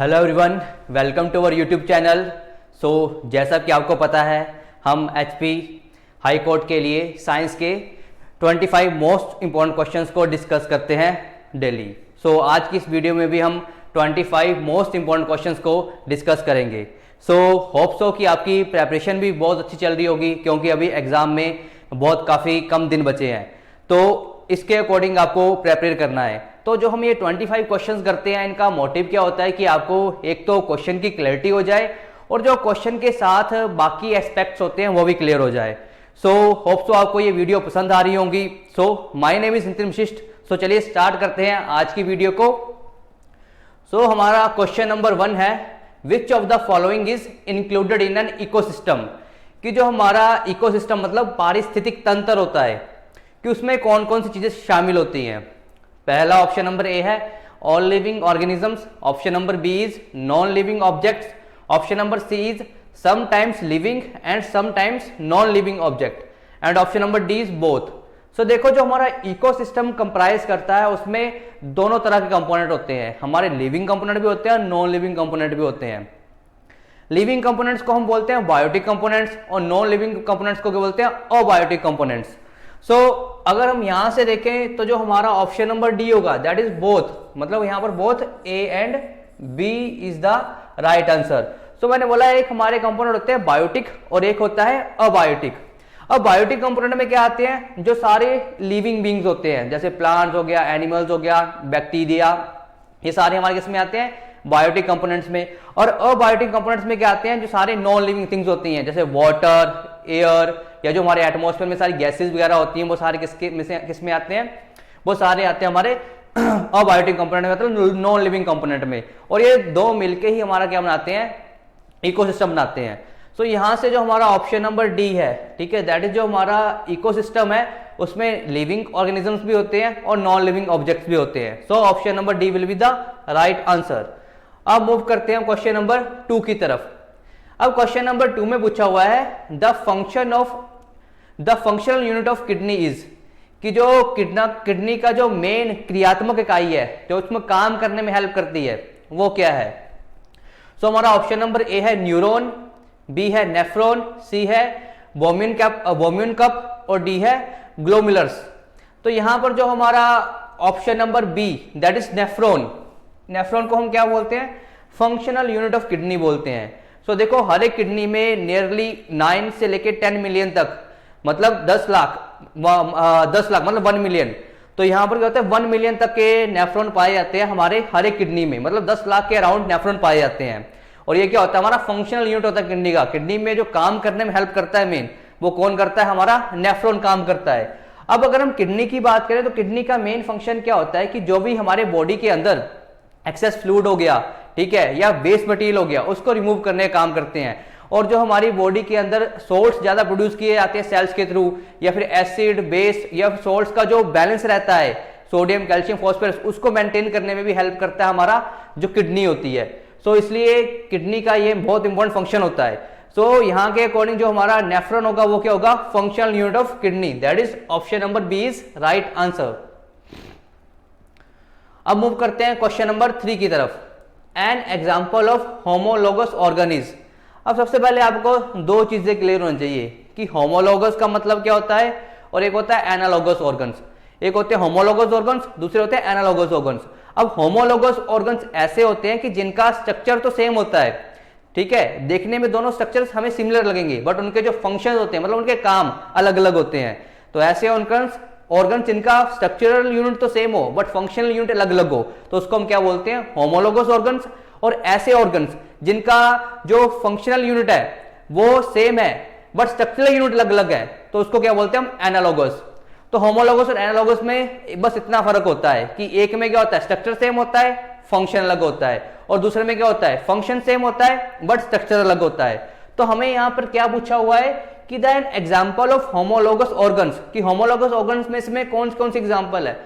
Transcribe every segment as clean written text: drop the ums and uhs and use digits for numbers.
Hello everyone, welcome to our YouTube channel. जैसा कि आपको पता है, हम एचपी हाई कोर्ट के लिए साइंस के 25 मोस्ट इम्पॉर्टेंट क्वेश्चंस को डिस्कस करते हैं डेली। आज की इस वीडियो में भी हम 25 मोस्ट इम्पॉर्टेंट क्वेश्चंस को डिस्कस करेंगे। होप सो कि आपकी प्रेपरेशन भी बहुत अच्छी चल रही होगी, क्योंकि अभी एग्जाम में बहुत काफ़ी कम दिन बचे हैं, तो इसके अकॉर्डिंग आपको प्रेपेयर करना है। तो जो हम ये 25 क्वेश्चंस करते हैं, इनका मोटिव क्या होता है कि आपको एक तो क्वेश्चन की क्लैरिटी हो जाए और जो क्वेश्चन के साथ बाकी एस्पेक्ट्स होते हैं वो भी क्लियर हो जाए। होप सो आपको ये वीडियो पसंद आ रही होंगी। My name is Nitin Vashishtha. चलिए स्टार्ट करते हैं आज की वीडियो को। हमारा क्वेश्चन नंबर 1 है, which of the following is included in an ecosystem. कि जो हमारा इकोसिस्टम मतलब पारिस्थितिक तंत्र होता है, कि उसमें कौन कौन सी चीजें शामिल होती हैं। पहला ऑप्शन नंबर ए है all living organisms, option number B is non living objects, option number C is sometimes living and sometimes non living object, and option number D is both. देखो, जो हमारा इकोसिस्टम कंप्राइज करता है उसमें दोनों तरह के कंपोनेंट होते हैं। हमारे लिविंग कंपोनेंट भी होते हैं, नॉन लिविंग कंपोनेंट भी होते हैं। लिविंग कंपोनेंट्स को हम बोलते हैं बायोटिक कंपोनेंट्स और नॉन लिविंग कंपोनेंट्स को बोलते हैं अबायोटिक कंपोनेंट्स। अगर हम यहां से देखें तो जो हमारा ऑप्शन नंबर डी होगा, दैट इज बोथ, मतलब यहां पर both A and B is the right answer. मैंने बोला एक हमारे कंपोनेंट होते हैं बायोटिक और एक होता है अबायोटिक। अब बायोटिक कंपोनेंट में क्या आते हैं, जो सारे लिविंग बींग्स होते हैं, जैसे प्लांट्स हो गया, एनिमल्स हो गया, बैक्टीरिया, ये सारे हमारे किस में आते हैं, बायोटिक कंपोनेंट्स में। और अबायोटिक कंपोनेंट्स में क्या आते हैं, जो सारे नॉन लिविंग थिंग्स होती हैं, जैसे वाटर, एयर, या जो हमारे एटमॉस्फेयर में सारी गैसेस वगैरह होती हैं, वो सारे किस में आते हैं, वो सारे आते हैं हमारे अबायोटिक कंपोनेंट में, मतलब नॉन लिविंग कंपोनेंट में। और ये दो मिलके ही हमारा क्या बनाते हैं, इकोसिस्टम बनाते हैं। यहां से जो हमारा ऑप्शन नंबर डी है, ठीक है, दैट इज जो हमारा इकोसिस्टम है, उसमें लिविंग ऑर्गेनिजम्स भी होते हैं और नॉन लिविंग ऑब्जेक्ट्स भी होते हैं। Option number D will be the right answer. अब मूव करते हैं क्वेश्चन नंबर 2 की तरफ। अब क्वेश्चन नंबर 2 में पूछा हुआ है the functional unit of kidney is, कि जो किडनी का जो मेन क्रियात्मक इकाई है, जो उसमें काम करने में हेल्प करती है, वो क्या है। हमारा ऑप्शन नंबर ए है न्यूरॉन, बी है नेफ्रॉन, सी है बोम्यून कप और डी है ग्लोमेरुलस। यहां पर जो हमारा option number B, that is nephron, nephron को हम क्या बोलते हैं, फंक्शनल यूनिट ऑफ किडनी बोलते हैं। देखो, हर एक किडनी में नियरली 9 से लेके 10 मिलियन तक, मतलब 10 लाख मतलब 1 मिलियन। यहां पर क्या होता है, 1 मिलियन तक के नेफ्रॉन पाए जाते हैं हमारे हर एक किडनी में, मतलब 10 लाख के अराउंड नेफ्रॉन पाए जाते हैं। और ये क्या होता है, हमारा फंक्शनल यूनिट होता है किडनी का। किडनी में जो काम करने में हेल्प करता है मेन, वो कौन करता है, हमारा नेफ्रॉन काम करता है। अब अगर हम किडनी की बात करें तो किडनी का मेन फंक्शन क्या होता है, कि जो भी हमारे बॉडी के अंदर एक्सेस फ्लूइड हो गया, ठीक है, या वेस्ट मटेरियल हो गया, उसको रिमूव करने का काम करते हैं। और जो हमारी बॉडी के अंदर सोल्ट्स ज्यादा प्रोड्यूस किए जाते हैं सेल्स के थ्रू, या फिर एसिड बेस या सोल्ट्स का जो बैलेंस रहता है, सोडियम कैल्शियम फॉस्फोरस, उसको मेंटेन करने में भी हेल्प करता है हमारा जो किडनी होती है। इसलिए किडनी का ये बहुत इंपॉर्टेंट फंक्शन होता है। यहां के अकॉर्डिंग जो हमारा नेफ्रॉन होगा वो क्या होगा, functional unit of kidney, that is option number B is right answer. अब मूव करते हैं क्वेश्चन नंबर 3 की तरफ। An example of homologous organ is. अब सबसे पहले आपको दो चीजें क्लियर होनी चाहिए कि होमोलोगस का मतलब क्या होता है और एक होता है एनालोगस ऑर्गन्स। एक होते हैं होमोलोगस ऑर्गन्स, दूसरे होते हैं एनालोगस ऑर्गन्स। अब होमोलोगस ऑर्गन्स ऐसे होते हैं कि जिनका स्ट्रक्चर तो सेम होता है, ठीक है, देखने में दोनों स्ट्रक्चर्स हमें सिमिलर लगेंगे, बट उनके जो फंक्शन होते हैं, मतलब उनके काम अलग अलग होते हैं। ऐसे ऑर्गन्स जिनका स्ट्रक्चरल यूनिट तो सेम हो बट फंक्शनल यूनिट अलग अलग हो, तो उसको हम क्या बोलते हैं, होमोलोगस ऑर्गन्स। और ऐसे ऑर्गन्स जिनका जो फंक्शनल यूनिट है वो सेम है बट स्ट्रक्चरल यूनिट अलग अलग है, तो उसको क्या बोलते हैं हम, एनालोगस। होमोलोगस और एनालोगस में बस इतना फर्क होता है कि एक में क्या होता है, स्ट्रक्चर सेम होता है, फंक्शन अलग होता है, और दूसरे में क्या होता है, फंक्शन सेम होता है बट स्ट्रक्चर अलग होता है। हमें यहां पर क्या पूछा हुआ है कि the example of homologous organs, कि होमोलोगस ऑर्गन्स में इसमें कौन कौन सी एग्जाम्पल है।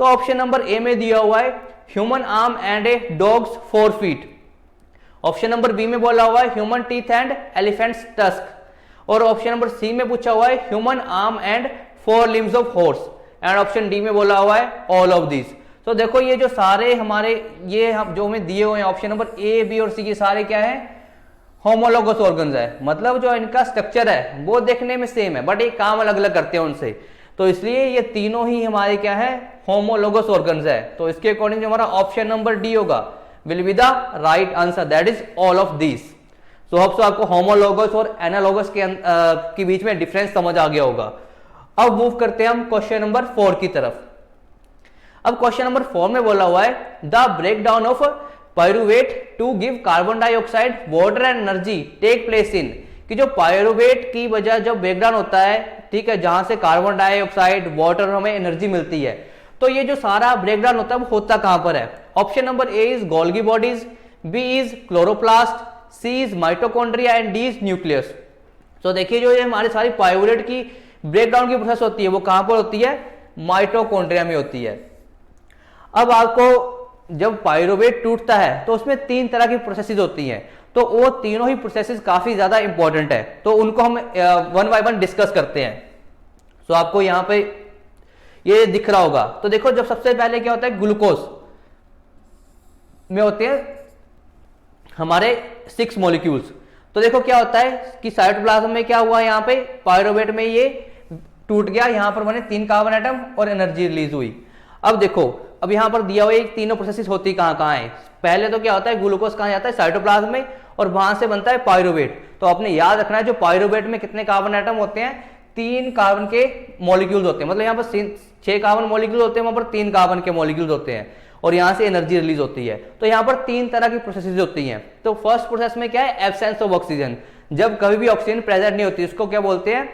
ऑप्शन नंबर ए में दिया हुआ है human arm and a dog's 4 feet. Option number B में बोला हुआ है human teeth and elephant's tusk. और ऑप्शन नंबर सी में पूछा हुआ है human arm and 4 limbs of horse. And option D में बोला हुआ है ऑल ऑफ दिस। तो देखो ये जो सारे हमारे ये हम जो हमें दिए हुए हैं ऑप्शन नंबर ए, बी और सी, ये सारे क्या है, होमोलोगस ऑर्गन्स है। मतलब जो इनका स्ट्रक्चर है वो देखने में सेम है, बट ये काम अलग अलग करते हैं उनसे, तो इसलिए ये तीनों ही हमारे क्या है, होमोलोगस ऑर्गन्स है। तो इसके अकॉर्डिंग जो हमारा ऑप्शन नंबर डी होगा will be the right answer, that is all of this. So hope so आपको होमोलोगस और एनालोगस के बीच में डिफरेंस समझ आ गया होगा। अब मूव करते हैं हम क्वेश्चन नंबर 4 की तरफ। अब क्वेश्चन नंबर 4 में बोला हुआ है the break down of pyruvate to give carbon dioxide water and energy take place in, कि जो पायरुवेट की वजह जब ब्रेकडाउन होता है, ठीक है, जहां से कार्बन डाइऑक्साइड वाटर हमें एनर्जी मिलती है, तो ये जो सारा ब्रेकडाउन होता है वो होता कहां पर है? Option number A is Golgi bodies, B is chloroplast, C is mitochondria and D is nucleus. तो देखिए जो ये हमारी सारी पायरुवेट की ब्रेकडाउन की प्रोसेस होती है वो कहां पर होती है? माइटोकॉन्ड्रिया में होती है। अब आपको जब पायरुवेट टूटता है तो उसमें 3 तरह की प्रोसेसेस होती हैं, तो वो तीनों ही प्रोसेसेस काफी ज्यादा इंपॉर्टेंट है, तो उनको हम वन बाय वन डिस्कस करते हैं। तो आपको यहां पे ये दिख रहा होगा। तो देखो जब सबसे पहले क्या होता है, ग्लूकोज में होते हैं हमारे 6 मॉलिक्यूल्स। तो देखो क्या होता है कि साइटोप्लाज्म में क्या हुआ, यहाँ पे पायरुवेट में ये टूट गया, यहां पर बने 3 कार्बन एटम और एनर्जी रिलीज हुई। अब देखो अब यहां पर दिया हुआ है तीनों प्रोसेसेस होती कहां है। पहले तो क्या होता है, ग्लूकोज कहां जाता है? साइटोप्लाज्म में, और वहां से बनता है पायरुवेट। तो आपने याद रखना है जो पायरुवेट में कितने कार्बन एटम होते हैं? 3 कार्बन के मॉलिक्यूल्स होते हैं। मतलब यहाँ पर 6 कार्बन मॉलिक्यूल होते हैं, वहां पर 3 कार्बन के मॉलिक्यूल्स होते हैं, और यहां से एनर्जी रिलीज होती है। तो यहाँ पर 3 तरह की प्रोसेसेस होती हैं। तो फर्स्ट प्रोसेस में क्या है? Absence of oxygen. जब कभी भी ऑक्सीजन प्रेजेंट नहीं होती उसको क्या बोलते हैं?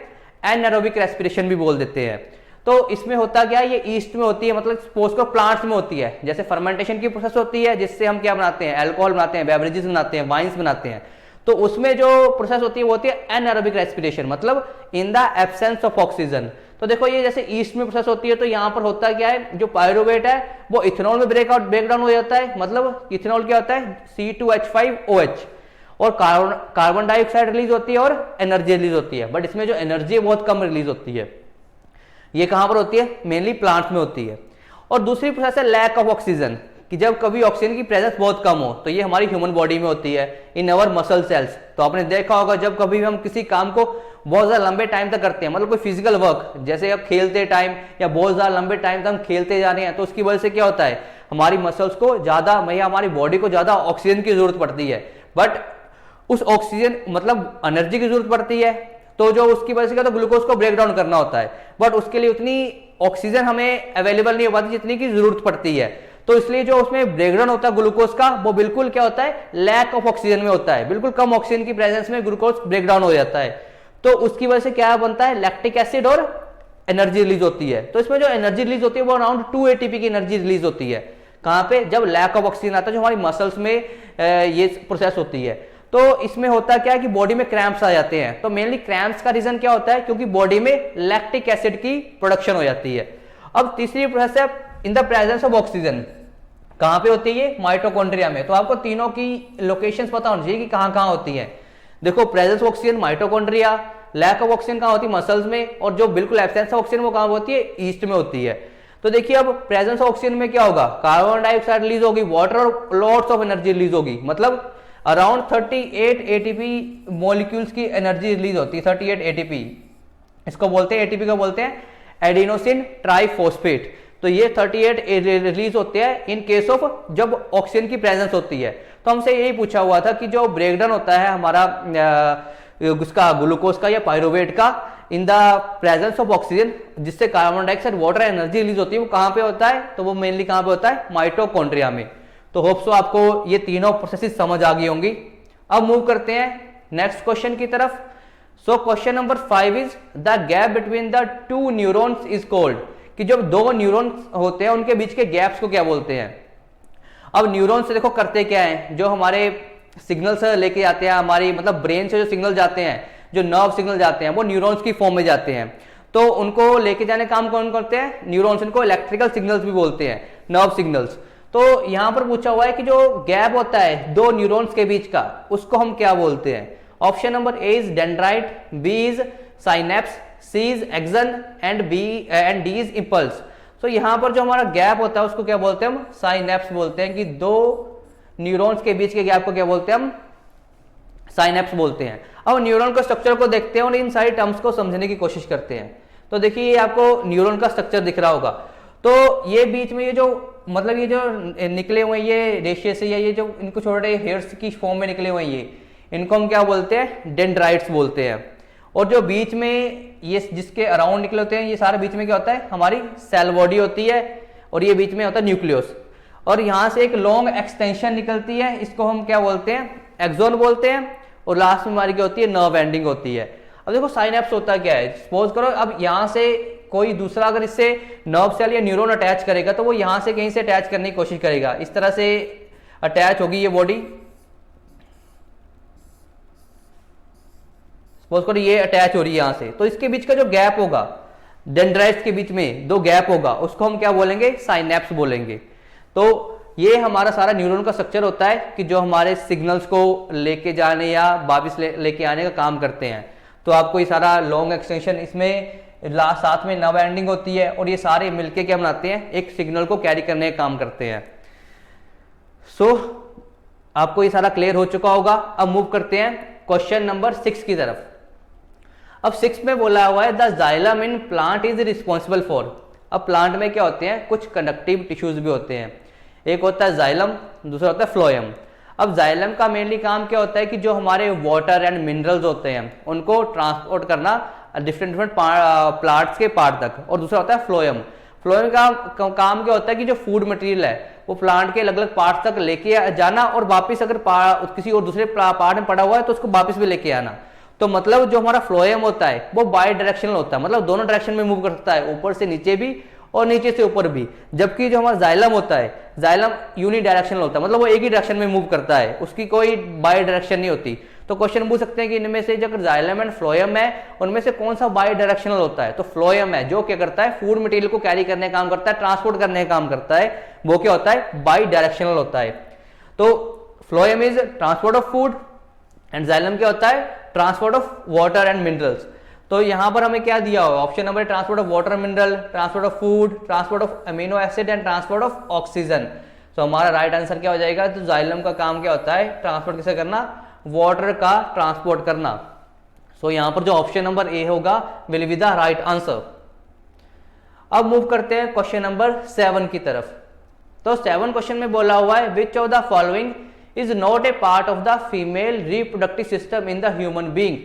एनारोबिक रेस्पिरेशन भी बोल देते हैं। तो इसमें होता क्या है, ये ईस्ट में होती है, मतलब सपोज को प्लांट्स में होती है। जैसे फर्मेंटेशन की प्रोसेस होती है जिससे हम क्या बनाते हैं? अल्कोहल बनाते हैं, बेवरेजेस बनाते हैं, वाइन्स बनाते हैं। तो उसमें जो प्रोसेस होती है वो होती है एनारोबिक रेस्पिरेशन, मतलब in the absence of oxygen. तो देखो ये जैसे ईस्ट में प्रोसेस होती है, तो यहाँ पर होता क्या है, जो पायरुवेट है वो इथेनॉल में ब्रेकडाउन हो जाता है। मतलब इथेनॉल क्या होता है? C2H5OH, और कार्बन डाइऑक्साइड रिलीज होती है और एनर्जी रिलीज होती है। बट इसमें जो एनर्जी है बहुत कम रिलीज होती है। ये कहां पर होती है? मेनली प्लांट्स में होती है। और दूसरी प्रोसेस है लैक ऑफ ऑक्सीजन, कि जब कभी ऑक्सीजन की प्रेजेंस बहुत कम हो, तो ये हमारी ह्यूमन बॉडी में होती है, इन अवर मसल सेल्स। तो आपने देखा होगा जब कभी भी हम किसी काम को बहुत ज्यादा लंबे टाइम तक करते हैं, मतलब कोई फिजिकल वर्क, जैसे अब खेलते टाइम या बहुत ज्यादा लंबे टाइम तक हम खेलते जा रहे हैं, तो उसकी वजह से क्या होता है, हमारी मसल्स को ज्यादा या हमारी बॉडी को ज्यादा ऑक्सीजन की जरूरत पड़ती है। बट उस ऑक्सीजन मतलब एनर्जी की जरूरत पड़ती है, तो जो उसकी वजह से क्या, तो ग्लूकोज को ब्रेक डाउन करना होता है, बट उसके लिए उतनी ऑक्सीजन हमें अवेलेबल नहीं हो पाती जितनी की जरूरत पड़ती है। तो इसलिए जो उसमें ब्रेक डाउन होता है ग्लूकोज का, वो बिल्कुल क्या होता है? लैक ऑफ ऑक्सीजन में होता है। बिल्कुल कम ऑक्सीजन की प्रेजेंस में ग्लूकोज ब्रेक डाउन हो जाता है। तो उसकी वजह से क्या बनता है? लैक्टिक एसिड और एनर्जी रिलीज होती है। तो इसमें जो एनर्जी रिलीज होती है वो अराउंड 2 ATP की एनर्जी रिलीज होती है। कहां पे? जब लैक ऑफ ऑक्सीजन आता है, जो हमारी मसल्स में ये प्रोसेस होती है। तो इसमें होता क्या है कि बॉडी में क्रैम्प्स आ जाते हैं। तो मेनली क्रैम्प्स का रीजन क्या होता है? क्योंकि बॉडी में लैक्टिक एसिड की प्रोडक्शन हो जाती है। अब तीसरी प्रोसेस है इन द प्रेजेंस ऑफ ऑक्सीजन। कहां पे होती है? माइटोकॉन्ड्रिया में। तो आपको तीनों की लोकेशंस पता होनी चाहिए कि कहां होती है। देखो presence of oxygen mitochondria, lack of oxygen कहां होती है? मसल्स में, और जो बिल्कुल एब्सेंस ऑफ ऑक्सीजन वो कहां होती है? ईस्ट में होती है। तो देखिए अब प्रेजेंस ऑफ ऑक्सीजन में क्या होगा? कार्बन डाइऑक्साइड रिलीज होगी, वाटर और लॉट्स ऑफ एनर्जी रिलीज होगी। मतलब अराउंड 38 ATP मॉलिक्यूल्स की एनर्जी रिलीज होती है। 38 ATP, इसको बोलते हैं, ATP को बोलते हैं एडिनोसिन ट्राइफॉस्फेट। तो ये 38 रिलीज होते हैं इन केस ऑफ जब ऑक्सीजन की प्रेजेंस होती है। तो हमसे यही पूछा हुआ था कि जो ब्रेकडाउन होता है हमारा उसका ग्लूकोज का या पायरुवेट का in the presence of oxygen, जिससे carbon dioxide water energy release होती है, वो कहां पे होता है? तो वो मेनली कहां पे होता है? माइटोकॉन्ड्रिया में। तो होप सो आपको ये तीनों प्रोसेसेस समझ आ गई होंगी। अब मूव करते हैं नेक्स्ट क्वेश्चन की तरफ। So question number 5 is the gap between the 2 neurons is called, कि जब 2 न्यूरॉन्स होते हैं उनके बीच के गैप्स को क्या बोलते हैं? अब न्यूरॉन्स से देखो करते क्या है, जो हमारे सिग्नल्स लेके आते हैं, हमारी मतलब ब्रेन से जो सिग्नल जाते हैं, जो नर्व सिग्नल जाते हैं, वो न्यूरॉन्स की फॉर्म में जाते हैं। तो उनको लेके जाने का काम कौन करते हैं? न्यूरॉन्स। इनको इलेक्ट्रिकल सिग्नल्स भी बोलते हैं, नर्व सिग्नल्स। तो यहां पर पूछा हुआ है कि जो गैप होता है 2 न्यूरॉन्स के बीच का, उसको हम क्या बोलते हैं? Option number A is dendrite, B is synapse, C is axon and D is impulse. तो यहाँ पर जो हमारा गैप होता है उसको क्या बोलते हैं हम, साइनेप्स बोलते हैं, कि दो न्यूरॉन्स के बीच के गैप को क्या बोलते हैं हम, साइनेप्स बोलते हैं। अब न्यूरॉन का स्ट्रक्चर को देखते हैं और इन सारी टर्म्स को समझने की कोशिश करते हैं। तो देखिए ये आपको न्यूरॉन का स्ट्रक्चर दिख रहा होगा। तो ये बीच में ये जो मतलब ये जो निकले हुए ये रेशिया से, या ये जो इनको छोटे हेयर्स की फॉर्म में निकले हुए ये, इनको हम क्या बोलते हैं, डेंड्राइट्स बोलते हैं। और जो बीच में ये जिसके अराउंड निकले होते हैं, ये सारे बीच में क्या होता है, हमारी सेल बॉडी होती है, और ये बीच में होता है न्यूक्लियस। और यहाँ से एक लॉन्ग एक्सटेंशन निकलती है, इसको हम क्या बोलते हैं, एक्सोन बोलते हैं। और लास्ट में हमारी क्या होती है, नर्व एंडिंग होती है। अब देखो साइनेप्स होता क्या है, सपोज करो अब यहाँ से कोई दूसरा अगर इससे नर्व सेल या न्यूरॉन अटैच करेगा तो वो यहाँ से कहीं से अटैच करने की कोशिश करेगा, इस तरह से अटैच होगी ये बॉडी। सपोज करो ये अटैच हो रही है यहाँ से, तो इसके बीच का जो गैप होगा, डेंड्राइट्स के बीच में दो गैप होगा, उसको हम क्या बोलेंगे, साइनेप्स बोलेंगे। तो ये हमारा सारा न्यूरॉन का स्ट्रक्चर होता है कि जो हमारे सिग्नल्स को लेके जाने या वापस लेके आने का काम करते हैं। तो आपको ये सारा लॉन्ग एक्सटेंशन, इसमें साथ में नर्व एंडिंग होती है, और ये सारे मिलके क्या बनाते हैं, एक सिग्नल को कैरी करने का काम करते हैं। सो आपको ये सारा क्लियर हो चुका होगा। अब मूव करते हैं क्वेश्चन नंबर 6 की तरफ। अब 6 में बोला हुआ है the xylem in plant is responsible for. अब प्लांट में क्या होते हैं, कुछ कंडक्टिव टिश्यूज भी होते हैं, एक होता है जाइलम, दूसरा होता है फ्लोएम। अब जाइलम का मेनली काम क्या होता है कि जो हमारे वाटर एंड मिनरल्स होते हैं उनको ट्रांसपोर्ट करना डिफरेंट प्लांट्स के पार्ट तक, और दूसरा होता है फ्लोएम। फ्लोएम का काम क्या होता है कि जो फूड मटेरियल है वो प्लांट के अलग अलग पार्ट तक लेके जाना, और वापस अगर किसी और दूसरे पार्ट में पड़ा हुआ है तो उसको वापस भी लेके आना। तो मतलब जो हमारा फ्लोएम होता है वो बाई डायरेक्शनल होता है, मतलब दोनों डायरेक्शन में मूव कर सकता है, ऊपर से नीचे भी और नीचे से ऊपर भी। जबकि जो हमारा जाइलम होता है, जाइलम यूनि डायरेक्शनल होता है, मतलब वो एक ही डायरेक्शन में मूव करता है, उसकी कोई बाई डायरेक्शन नहीं होती। तो क्वेश्चन पूछ सकते हैं कि इनमें से जो जाइलम एंड फ्लोएम है उनमें से कौन सा बाई डायरेक्शनल होता है। तो फ्लोएम है, जो क्या करता है, फूड मटेरियल को कैरी करने का काम करता है, ट्रांसपोर्ट करने का काम करता है, वो क्या होता है, बाई डायरेक्शनल होता है। तो phloem is transport of food and xylem क्या होता है, transport of water and minerals. तो यहां पर हमें क्या दिया हुआ, option number transport of water mineral, transport of food, transport of amino acid and transport of oxygen. तो हमारा राइट आंसर क्या हो जाएगा, तो जाइलम का काम क्या होता है, ट्रांसपोर्ट किसे करना, वाटर का ट्रांसपोर्ट करना। सो यहां पर जो ऑप्शन नंबर ए होगा will be the right answer. अब मूव करते हैं क्वेश्चन नंबर 7 की तरफ। तो 7 क्वेश्चन में बोला हुआ है which of the following is not a part of the female reproductive system in the human being,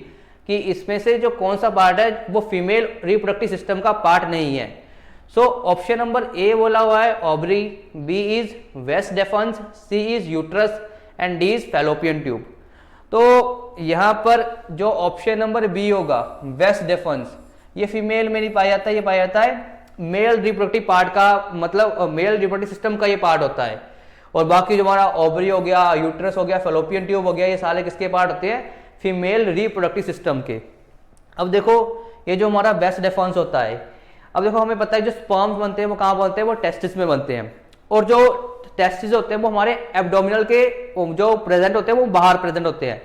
कि इसमें से जो कौन सा पार्ट है वो फीमेल रिप्रोडक्टिव सिस्टम का पार्ट नहीं है। सो ऑप्शन नंबर ए बोला हुआ है ovary, B is vas deferens, C is uterus and D is fallopian tube. तो यहां पर जो ऑप्शन नंबर बी होगा वेस्ट डेफेंस, ये फीमेल में नहीं पाया जाता, ये पाया जाता है मेल रिप्रोडक्टिव पार्ट का, मतलब मेल रिप्रोडक्टिव सिस्टम का ये पार्ट होता है। और बाकी जो हमारा ओवरी हो गया, यूट्रस हो गया, फैलोपियन ट्यूब हो गया, ये सारे किसके पार्ट होते हैं, फीमेल रिप्रोडक्टिव सिस्टम के। अब देखो ये जो हमारा वेस्ट डेफेंस होता है, अब देखो हमें पता है जो स्पर्म्स बनते हैं वो कहाँ बनते हैं, वो टेस्टिस में बनते हैं, और जो टेस्टिस होते हैं वो हमारे एब्डोमिनल के जो प्रेजेंट होते हैं वो बाहर प्रेजेंट होते हैं।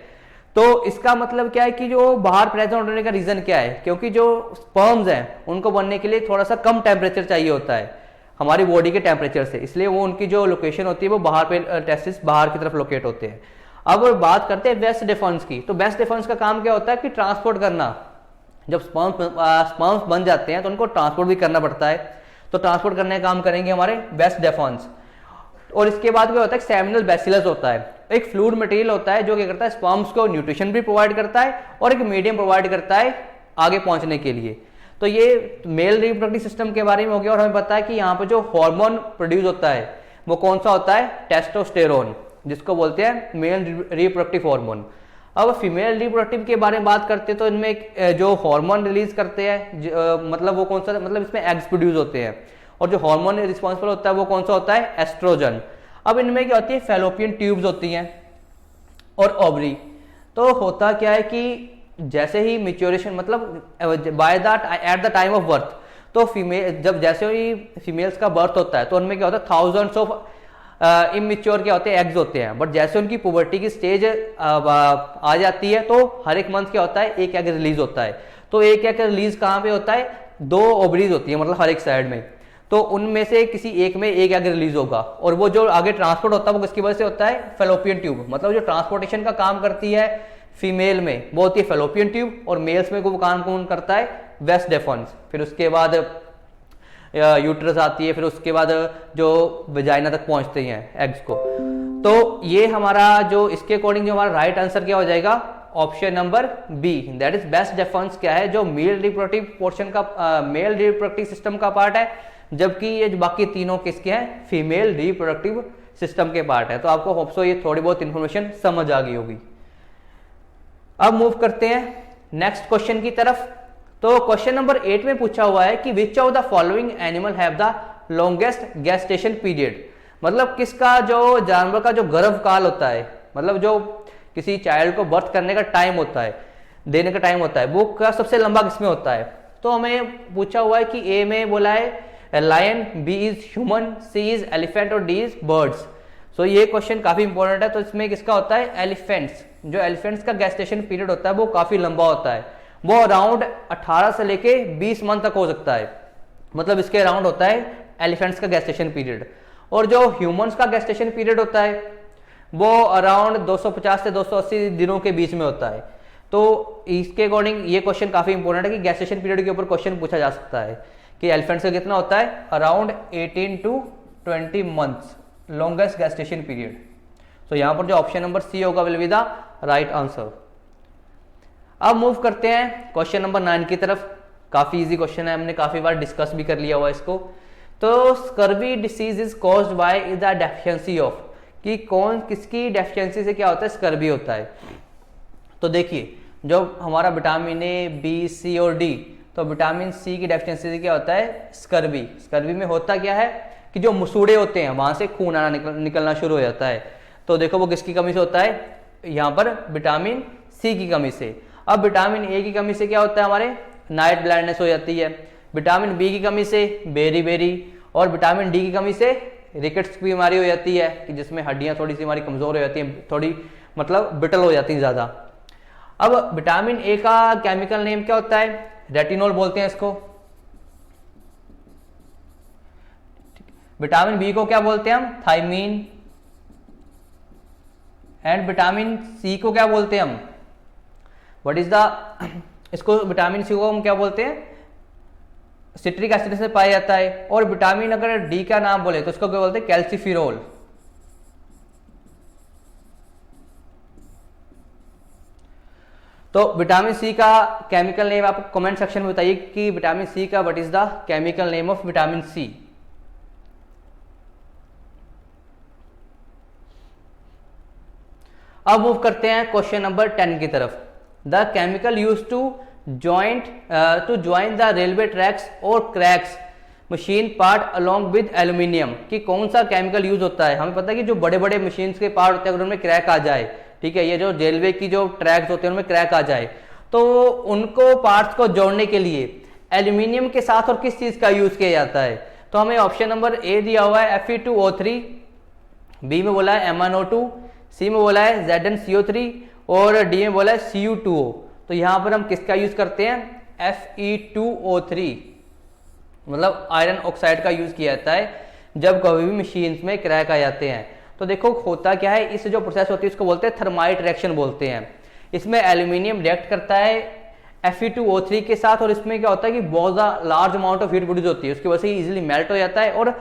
तो इसका मतलब क्या है कि जो बाहर प्रेजेंट होने का रीजन क्या है, क्योंकि जो स्पर्म्स हैं उनको बनने के लिए थोड़ा सा कम टेम्परेचर चाहिए होता है हमारी बॉडी के टेम्परेचर से, इसलिए वो उनकी जो लोकेशन होती है वो बाहर पे टेस्टिस बाहर की तरफ लोकेट होते हैं। अब बात करते हैं वेस्ट डेफेंस की। तो वेस्ट डेफेंस का काम क्या होता है कि ट्रांसपोर्ट करना, जब स्पर्म्स बन जाते हैं तो उनको ट्रांसपोर्ट भी करना पड़ता है, तो ट्रांसपोर्ट करने का काम करेंगे हमारे वेस्ट डेफेंस। और इसके बाद क्या होता है, सेमिनल बैसिलस होता है, एक फ्लूइड मटेरियल होता है जो क्या करता है, स्पर्म्स को न्यूट्रिशन भी प्रोवाइड करता है और एक मीडियम प्रोवाइड करता है आगे पहुंचने के लिए। तो ये मेल रिप्रोडक्टिव सिस्टम के बारे में हो गया। और हमें पता है कि यहाँ पर जो हार्मोन प्रोड्यूस होता है वो कौन सा होता है, टेस्टोस्टेरोन, जिसको बोलते हैं मेल रिप्रोडक्टिव हार्मोन। अब फीमेल रिप्रोडक्टिव के बारे में बात करते हैं तो इनमें जो हार्मोन रिलीज करते हैं, मतलब वो कौन सा, मतलब इसमें एग्स प्रोड्यूस होते हैं, और जो हार्मोन रिस्पॉन्सिबल होता है वो कौन सा होता है, एस्ट्रोजन। अब इनमें क्या होती है, फैलोपियन ट्यूब्स होती हैं और ओवरी। तो होता क्या है कि जैसे ही मिच्योरेशन, मतलब by that at the time of birth, तो फीमेल जब जैसे ही फीमेल्स का बर्थ होता है तो उनमें क्या होता है, थाउजेंड्स ऑफ इमेच्योर क्या होते हैं, एग्स होते हैं। बट जैसे उनकी पुबर्टी की स्टेज आ जाती है तो हर एक मंथ क्या होता है, एक एग रिलीज होता है। तो एक एग रिलीज कहाँ पे होता है, 2 ओवरीज होती है, मतलब हर एक साइड में। तो उनमें से किसी एक में एक एग रिलीज होगा, और वो जो आगे ट्रांसपोर्ट होता है वो किसकी वजह से होता है, फेलोपियन ट्यूब। मतलब जो ट्रांसपोर्टेशन का काम करती है फीमेल में वो होती है फेलोपियन ट्यूब, और मेल्स में वो काम कौन करता है, वेस्ट डेफर्न्स। फिर उसके बाद यूट्रस आती है, फिर उसके बाद जो वजाइना तक पहुंचते हैं एग्स को। तो ये हमारा जो इसके अकॉर्डिंग जो हमारा राइट आंसर क्या हो जाएगा, option number B, that is बेस्ट डेफर्न्स क्या है, जो मेल रिप्रोडक्टिव पोर्शन का मेल रिप्रोडक्टिव सिस्टम का पार्ट है, जबकि ये जो बाकी तीनों किसके हैं, फीमेल रिप्रोडक्टिव सिस्टम के पार्ट है। तो आपको होप सो ये थोड़ी बहुत इंफॉर्मेशन समझ आ गई होगी। अब मूव करते हैं नेक्स्ट क्वेश्चन की तरफ। तो क्वेश्चन नंबर 8 में पूछा हुआ है कि विच of the following animal have the longest gestation period. मतलब किसका जो जानवर का जो गर्भकाल होता है, मतलब जो किसी चाइल्ड को बर्थ करने का टाइम होता है, देने का टाइम होता है, वो का सबसे लंबा किसमें होता है। तो हमें पूछा हुआ है कि ए में बोला है lion, B is human, C is elephant और डी इज बर्ड्स। सो ये क्वेश्चन काफी इंपॉर्टेंट है। तो इसमें किसका होता है, एलिफेंट्स। जो एलिफेंट्स का गेस्टेशन पीरियड होता है वो काफी लंबा होता है, वो अराउंड 18 से लेके 20 मंथ तक हो सकता है। मतलब इसके अराउंड होता है एलिफेंट्स का गेस्टेशन पीरियड। और जो ह्यूमंस का गेस्टेशन पीरियड होता है वो अराउंड 250 से 280 दिनों के बीच में होता है। तो इसके अकॉर्डिंग ये क्वेश्चन काफी इंपॉर्टेंट है कि गेस्टेशन पीरियड के ऊपर क्वेश्चन पूछा जा सकता है कि एलिफेंट्स का कितना होता है, around 18 to 20 months longest gestation period. तो यहां पर जो ऑप्शन नंबर सी होगा will be the right answer. अब मूव करते हैं क्वेश्चन नंबर 9 की तरफ। काफी इजी क्वेश्चन है, हमने काफी बार डिस्कस भी कर लिया हुआ इसको। तो scurvy disease is caused by the deficiency of, कि कौन किसकी डेफिशिएंसी से क्या होता है, स्कर्वी होता है। तो देखिए जो हमारा विटामिन ए, बी, सी और डी, तो विटामिन सी की डेफिशिएंसी से क्या होता है, स्कर्वी। स्कर्वी में होता क्या है कि जो मसूड़े होते हैं वहां से खून आना निकलना शुरू हो जाता है। तो देखो वो किसकी कमी से होता है, यहाँ पर विटामिन सी की कमी से। अब विटामिन ए की कमी से क्या होता है, हमारे नाइट ब्लाइंडनेस हो जाती है। विटामिन बी की कमी से बेरी बेरी, और विटामिन डी की कमी से रिकेट्स की बीमारी हो जाती है, कि जिसमें हड्डियां थोड़ी सी हमारी कमजोर हो जाती हैं, थोड़ी मतलब ब्रिटल हो जाती हैं ज्यादा। अब विटामिन ए का केमिकल नेम क्या होता है, रेटिनॉल बोलते हैं इसको। विटामिन बी को क्या बोलते हैं हम, थायमीन। एंड विटामिन सी को क्या बोलते हैं हम, व्हाट इज द, इसको विटामिन सी को हम क्या बोलते हैं, सिट्रिक एसिड से पाया जाता है। और विटामिन अगर डी का नाम बोले तो इसको क्या बोलते हैं, कैल्सीफिरोल। तो विटामिन सी का केमिकल नेम आप कमेंट सेक्शन में बताइए कि विटामिन सी का what is the chemical name of vitamin C. अब मूव करते हैं क्वेश्चन नंबर 10 की तरफ। The chemical used to join the railway tracks और cracks machine part along with aluminium, कि कौन सा केमिकल यूज होता है। हमें पता है कि जो बड़े बड़े मशीन के पार्ट होते हैं अगर उनमें क्रैक आ जाए, ठीक है, ये जो रेलवे की जो ट्रैक्स होते हैं उनमें क्रैक आ जाए, तो उनको पार्ट्स को जोड़ने के लिए एल्यूमिनियम के साथ और किस चीज का यूज किया जाता है। तो हमें ऑप्शन नंबर ए दिया हुआ है Fe2O3, बी में बोला है MnO2, सी में बोला है ZnCO3 और डी में बोला है Cu2O। तो यहां पर हम किसका यूज करते हैं, Fe2O3, मतलब आयरन ऑक्साइड का यूज किया जाता है जब कभी भी मशीन में क्रैक आ जाते हैं। तो देखो होता क्या है, इस जो प्रोसेस होती है उसको बोलते हैं थर्माइट रिएक्शन बोलते हैं। इसमें एल्यूमिनियम रिएक्ट करता है Fe2O3 के साथ, और इसमें क्या होता है कि बहुत large amount of heat produce होती है, उसकी वजह से इजीली मेल्ट हो जाता है और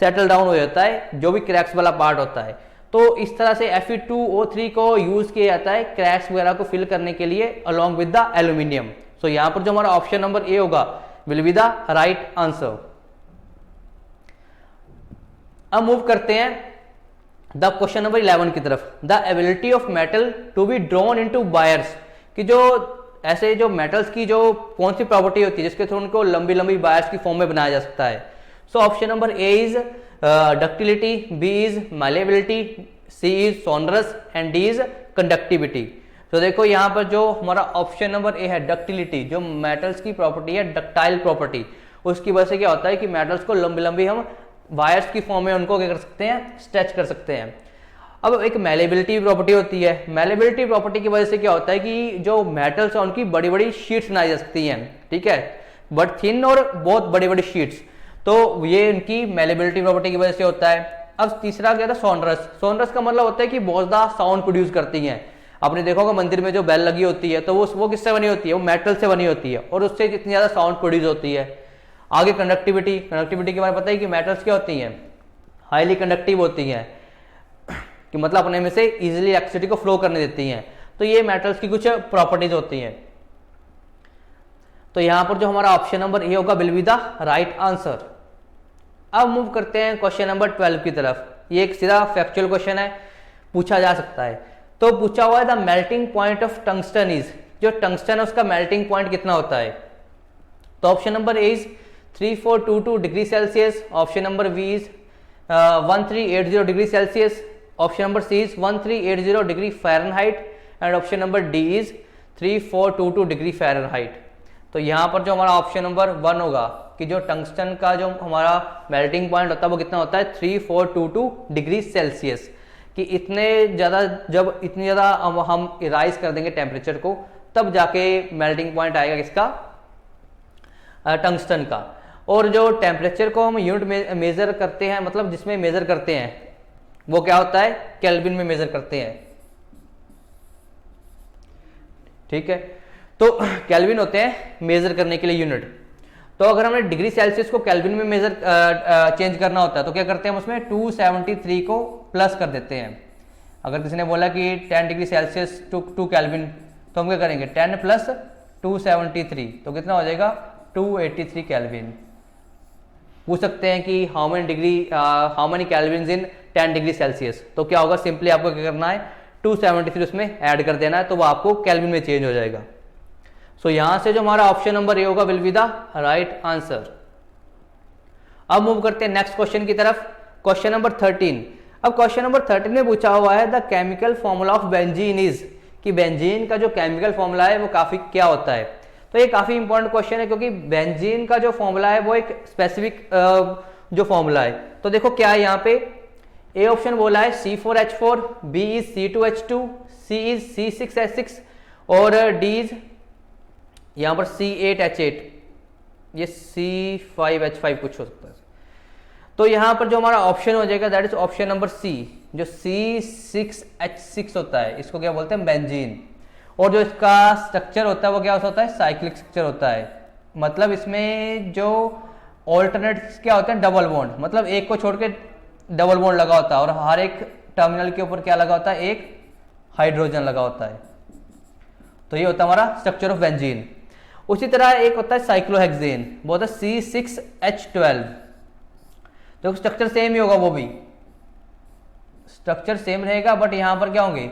सेटल डाउन हो जाता है जो भी क्रैक्स वाला पार्ट होता है। तो इस तरह से Fe2O3 को यूज किया जाता है क्रैक्स वगैरह को फिल करने के लिए along with the aluminium. So यहां पर जो हमारा ऑप्शन नंबर ए होगा will be the right answer. अब मूव करते हैं द क्वेश्चन नंबर 11 की तरफ। The ability of metal to be drawn into wires, कि जो ऐसे जो मेटल्स की जो कौन सी प्रॉपर्टी होती है जिसके थ्रू उनको लंबी लंबी वायर्स की फॉर्म में बनाया जा सकता है। So option number A is ductility, B is malleability, C is sonorous and D is conductivity. तो देखो यहाँ पर जो हमारा ऑप्शन नंबर ए है डक्टिलिटी, जो मेटल्स की प्रॉपर्टी है डक्टाइल प्रॉपर्टी, उसकी वजह से क्या होता है कि मेटल्स को लंबी लंबी हम वायर्स की फॉर्म में उनको क्या कर सकते हैं, स्ट्रेच कर सकते हैं। अब एक मेलेबिलिटी प्रॉपर्टी होती है। मेलेबिलिटी प्रॉपर्टी की वजह से क्या होता है कि जो मेटल्स है उनकी बड़ी बड़ी शीट्स बनाई जा सकती हैं, ठीक है, बट थिन और बहुत बड़ी बड़ी शीट्स। तो ये इनकी मेलेबिलिटी प्रॉपर्टी की वजह से होता है। अब तीसरा क्या था, सोनरस। सोनरस का मतलब होता है कि बहुत ज्यादा साउंड प्रोड्यूस करती हैं। आपने देखा होगा मंदिर में जो बेल लगी होती है तो वो किससे बनी होती है, वो मेटल से बनी होती है और उससे इतनी ज्यादा साउंड प्रोड्यूस होती है। आगे कंडक्टिविटी, कंडक्टिविटी के बारे में पता है कि मेटल्स क्या होती हैं, हाईली कंडक्टिव होती हैं, कि मतलब अपने में से इजीली इलेक्ट्रिसिटी को फ्लो करने देती हैं। तो ये मेटल्स की कुछ प्रॉपर्टीज होती हैं। तो यहां पर जो हमारा ऑप्शन नंबर ए होगा will be the right answer. अब मूव करते हैं क्वेश्चन नंबर 12 की तरफ। ये एक सीधा फैक्चुअल क्वेश्चन है, पूछा जा सकता है। तो पूछा हुआ है the melting point of tungsten is, जो टंगस्टन है उसका मेल्टिंग पॉइंट कितना होता है। तो option number A is 3422 degree Celsius, option number B is 1380 degree Celsius, option number C is 1380 degree Fahrenheit and option number D is 3422 degree Fahrenheit. तो यहाँ पर जो हमारा ऑप्शन नंबर 1 होगा कि जो टंगस्टन का जो हमारा मेल्टिंग पॉइंट होता है वो कितना होता है 3422 डिग्री सेल्सियस। कि इतने ज़्यादा, जब इतनी ज़्यादा हम राइज कर देंगे टेम्परेचर को तब जाके मेल्टिंग पॉइंट आएगा किसका, टंगस्टन का। और जो टेम्परेचर को हम यूनिट मेजर करते हैं, मतलब जिसमें मेजर करते हैं वो क्या होता है, केल्विन में मेजर करते हैं। ठीक है, तो केल्विन होते हैं मेजर करने के लिए यूनिट। तो अगर हमें डिग्री सेल्सियस को केल्विन में मेजर चेंज करना होता है तो क्या करते हैं हम उसमें 273 को प्लस कर देते हैं। अगर किसी ने बोला कि 10 डिग्री सेल्सियस टू केल्विन तो हम क्या करेंगे 10 प्लस 273 तो कितना हो जाएगा 283 केल्विन। पूछ सकते हैं कि how many kelvin in 10 degree Celsius, तो क्या होगा, सिंपली आपको क्या करना है 273 उसमें ऐड कर देना है तो वो आपको केल्विन में चेंज हो जाएगा। सो यहां से जो हमारा ऑप्शन नंबर ए होगा will be the right answer. अब मूव करते हैं नेक्स्ट क्वेश्चन की तरफ, क्वेश्चन नंबर 13। अब क्वेश्चन नंबर 13 में पूछा हुआ है the chemical formula of benzene is, कि बेंजीन का जो केमिकल फॉर्मूला है वो काफी क्या होता है। तो ये काफी इंपॉर्टेंट क्वेश्चन है क्योंकि बेंजीन का जो फॉर्मूला है वो एक स्पेसिफिक जो फॉर्मूला है। तो देखो क्या है यहाँ पे, ए ऑप्शन बोला है C4H4, B is C2H2, C is C6H6 और डी इज यहाँ पर C8H8, ये C5H5 कुछ हो सकता है। तो यहाँ पर जो हमारा ऑप्शन हो जाएगा that is option number C, जो C6H6 होता है, इसको क्या बोलते हैं बेंजीन। और जो इसका स्ट्रक्चर होता है वो क्या होता है, साइक्लिक स्ट्रक्चर होता है। मतलब इसमें जो ऑल्टरनेट क्या होते हैं, डबल बॉन्ड, मतलब एक को छोड़ के डबल बॉन्ड लगा होता है और हर एक टर्मिनल के ऊपर क्या लगा होता है, एक हाइड्रोजन लगा होता है। तो ये होता है हमारा स्ट्रक्चर ऑफ बेंजीन। उसी तरह एक होता है साइक्लोहेक्सेन, वो होता है C6H12। तो स्ट्रक्चर सेम ही होगा, वो भी स्ट्रक्चर सेम रहेगा बट यहां पर क्या होंगे,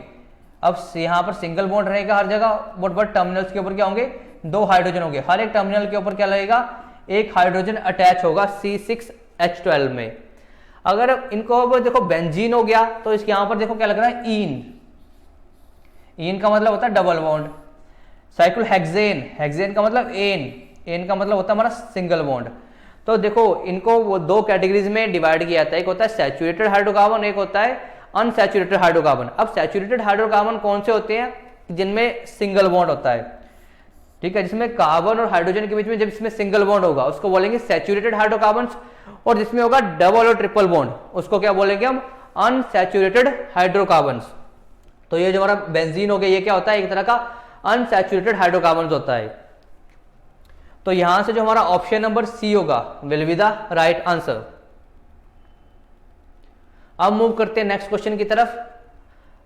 अब यहाँ पर सिंगल बॉन्ड रहेगा हर जगह बट टर्मिनल्स के ऊपर क्या होंगे, 2 हाइड्रोजन होंगे। हर एक टर्मिनल के ऊपर क्या लगेगा, एक हाइड्रोजन अटैच होगा C6H12 में। अगर इनको देखो बेंजीन हो गया तो इसके यहां पर देखो क्या लग रहा है, ईन का मतलब होता है डबल बॉन्ड। साइक्लोहेक्सेन, हेक्सेन का मतलब एन का मतलब होता है हमारा सिंगल बॉन्ड। तो देखो इनको वो 2 कैटेगरीज में डिवाइड किया जाता है, एक होता है सैचुरेटेड हाइड्रोकार्बन, एक होता है अनसैचुरेटेड हाइड्रोकार्बन। अब सैचुरेटेड हाइड्रोकार्बन कौन से होते हैं, जिनमें सिंगल बॉन्ड होता है, ठीक है, जिसमें कार्बन और हाइड्रोजन के बीच में जब इसमें सिंगल बॉन्ड होगा उसको बोलेंगे सैचुरेटेड हाइड्रोकार्बन, और जिसमें होगा डबल और ट्रिपल बॉन्ड उसको क्या बोलेंगे हम, अनसैचुरेटेड हाइड्रोकार्बन। तो ये जो हमारा बेंजीन हो गया ये क्या होता है, एक तरह का अनसैचुरेटेड हाइड्रोकार्बन होता है। तो यहां से जो हमारा ऑप्शन नंबर सी होगा will be the right answer. अब मूव करते हैं नेक्स्ट क्वेश्चन की तरफ।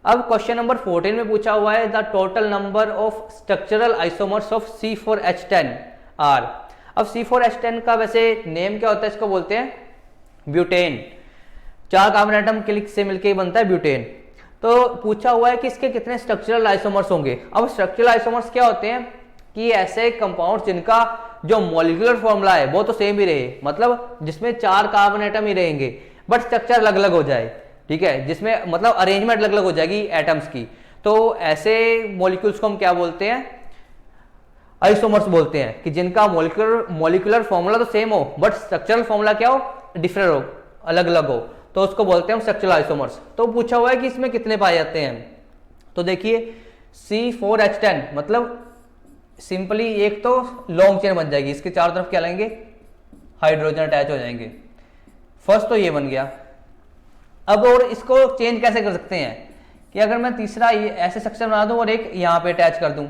अब क्वेश्चन नंबर 14 में पूछा हुआ है the total number of structural isomers of C4H10 are. अब C4H10 का वैसे नेम क्या होता है, इसको बोलते हैं ब्यूटेन। 4 कार्बन एटम क्लिक से मिलकर बनता है ब्यूटेन। तो पूछा हुआ है कि इसके कितने स्ट्रक्चरल आइसोमर्स होंगे। अब स्ट्रक्चरल आइसोमर्स क्या होते हैं कि ऐसे कंपाउंड जिनका जो मॉलिक्यूलर फॉर्मूला है वो तो सेम ही रहे, मतलब जिसमें 4 कार्बन एटम ही रहेंगे बट स्ट्रक्चर अलग अलग हो जाए, ठीक है, जिसमें मतलब अरेंजमेंट अलग अलग हो जाएगी एटम्स की। तो ऐसे मॉलिक्यूल्स को हम क्या बोलते हैं, आइसोमर्स बोलते हैं, कि जिनका मॉलिक्यूलर फॉर्मूला तो सेम हो बट स्ट्रक्चरल फॉर्मूला क्या हो, डिफरेंट हो, अलग अलग हो, तो उसको बोलते हैं हम स्ट्रक्चरल आइसोमर्स। तो पूछा हुआ है कि इसमें कितने पाए जाते हैं। तो देखिए C4H10 मतलब सिंपली एक तो लॉन्ग चेन बन जाएगी, इसके चारों तरफ क्या लेंगे, हाइड्रोजन अटैच हो जाएंगे। फर्स्ट तो ये बन गया। अब और इसको चेंज कैसे कर सकते हैं कि अगर मैं तीसरा ऐसे स्ट्रक्चर बना दूं और एक यहाँ पे अटैच कर दूं।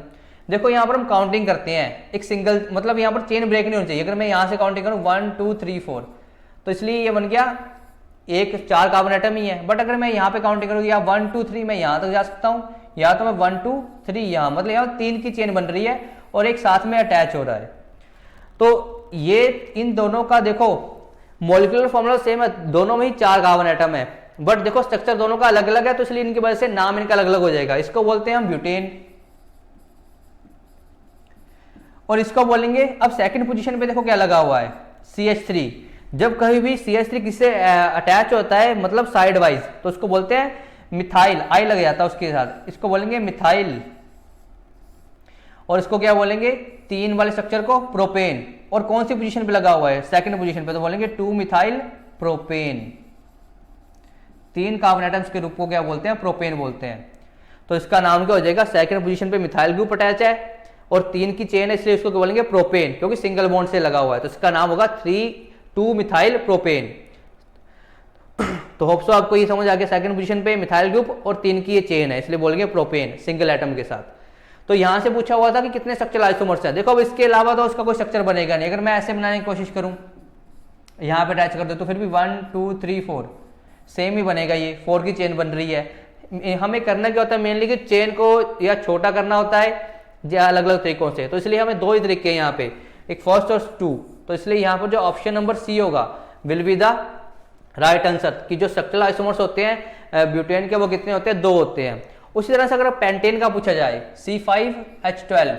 देखो यहाँ पर हम काउंटिंग करते हैं, एक सिंगल, मतलब यहाँ पर चेन ब्रेक नहीं होनी चाहिए। अगर मैं यहाँ से काउंटिंग करूँ 1 2 3 4, तो इसलिए ये बन गया एक 4 कार्बन एटम ही है। बट अगर मैं यहाँ पे काउंटिंग करूँ या 1 2 3 मैं यहाँ तक जा सकता हूँ, या तो मैं 1 2 3 यहाँ, मतलब यहाँ 3 की चेन बन रही है और एक साथ में अटैच हो रहा है। तो ये इन दोनों का देखो मॉलिक्यूलर फॉर्मूला सेम है, दोनों में ही 4 कार्बन एटम है, बट देखो स्ट्रक्चर दोनों का अलग अलग है, तो इसलिए इनकी वजह से नाम इनका अलग अलग हो जाएगा। इसको बोलते हैं हम ब्यूटेन और इसको बोलेंगे। अब सेकंड पोजीशन पे देखो क्या लगा हुआ है, CH3। जब कहीं भी CH3 किससे अटैच होता है, मतलब साइड वाइज, तो उसको बोलते हैं मिथाइल, आई लग जाता है उसके साथ, इसको बोलेंगे मिथाइल। और इसको क्या बोलेंगे, 3 वाले स्ट्रक्चर को प्रोपेन। और कौन सी पोजीशन पे लगा हुआ है, सेकंड पोजीशन पे, तो बोलेंगे 2 मिथाइल प्रोपेन। 3 कार्बन एटम्स के रूप को क्या बोलते हैं, प्रोपेन बोलते हैं। तो इसका नाम क्या हो जाएगा, सेकंड पोजीशन पे मिथाइल ग्रुप अटैच है और 3 की चेन है, इसलिए इसको क्या बोलेंगे, प्रोपेन, क्योंकि सिंगल बॉन्ड से लगा हुआ है। तो इसका नाम होगा 2 मिथाइल प्रोपेन। तो होप सो आपको ये समझ आ गया, सेकंड पोजीशन पे मिथाइल ग्रुप और 3 की ये चेन है, इसलिए बोलेंगे प्रोपेन, सिंगल एटम के साथ। तो यहां से पूछा हुआ था कि कितने स्ट्रक्चर आइसोमर्स है। देखो अब इसके अलावा तो उसका कोई स्ट्रक्चर बनेगा नहीं। अगर मैं ऐसे बनाने की कोशिश करूं, यहां पे अटैच कर दो, तो फिर भी 1 2 3 4 सेम ही बनेगा। ये 4 की चेन बन रही है। हमें करना क्या होता है मेनली कि चेन को या छोटा करना होता है या अलग अलग तरीकों से। तो इसलिए हमें 2 ही तरीके हैं यहाँ पे, एक फर्स्ट और 2। तो इसलिए यहाँ पर जो ऑप्शन नंबर सी होगा will be the right answer, कि जो स्ट्रक्चरल आइसोमर्स होते हैं ब्यूटेन के वो कितने होते हैं, 2 होते हैं। उसी तरह से अगर पेंटेन का पूछा जाए C5H12,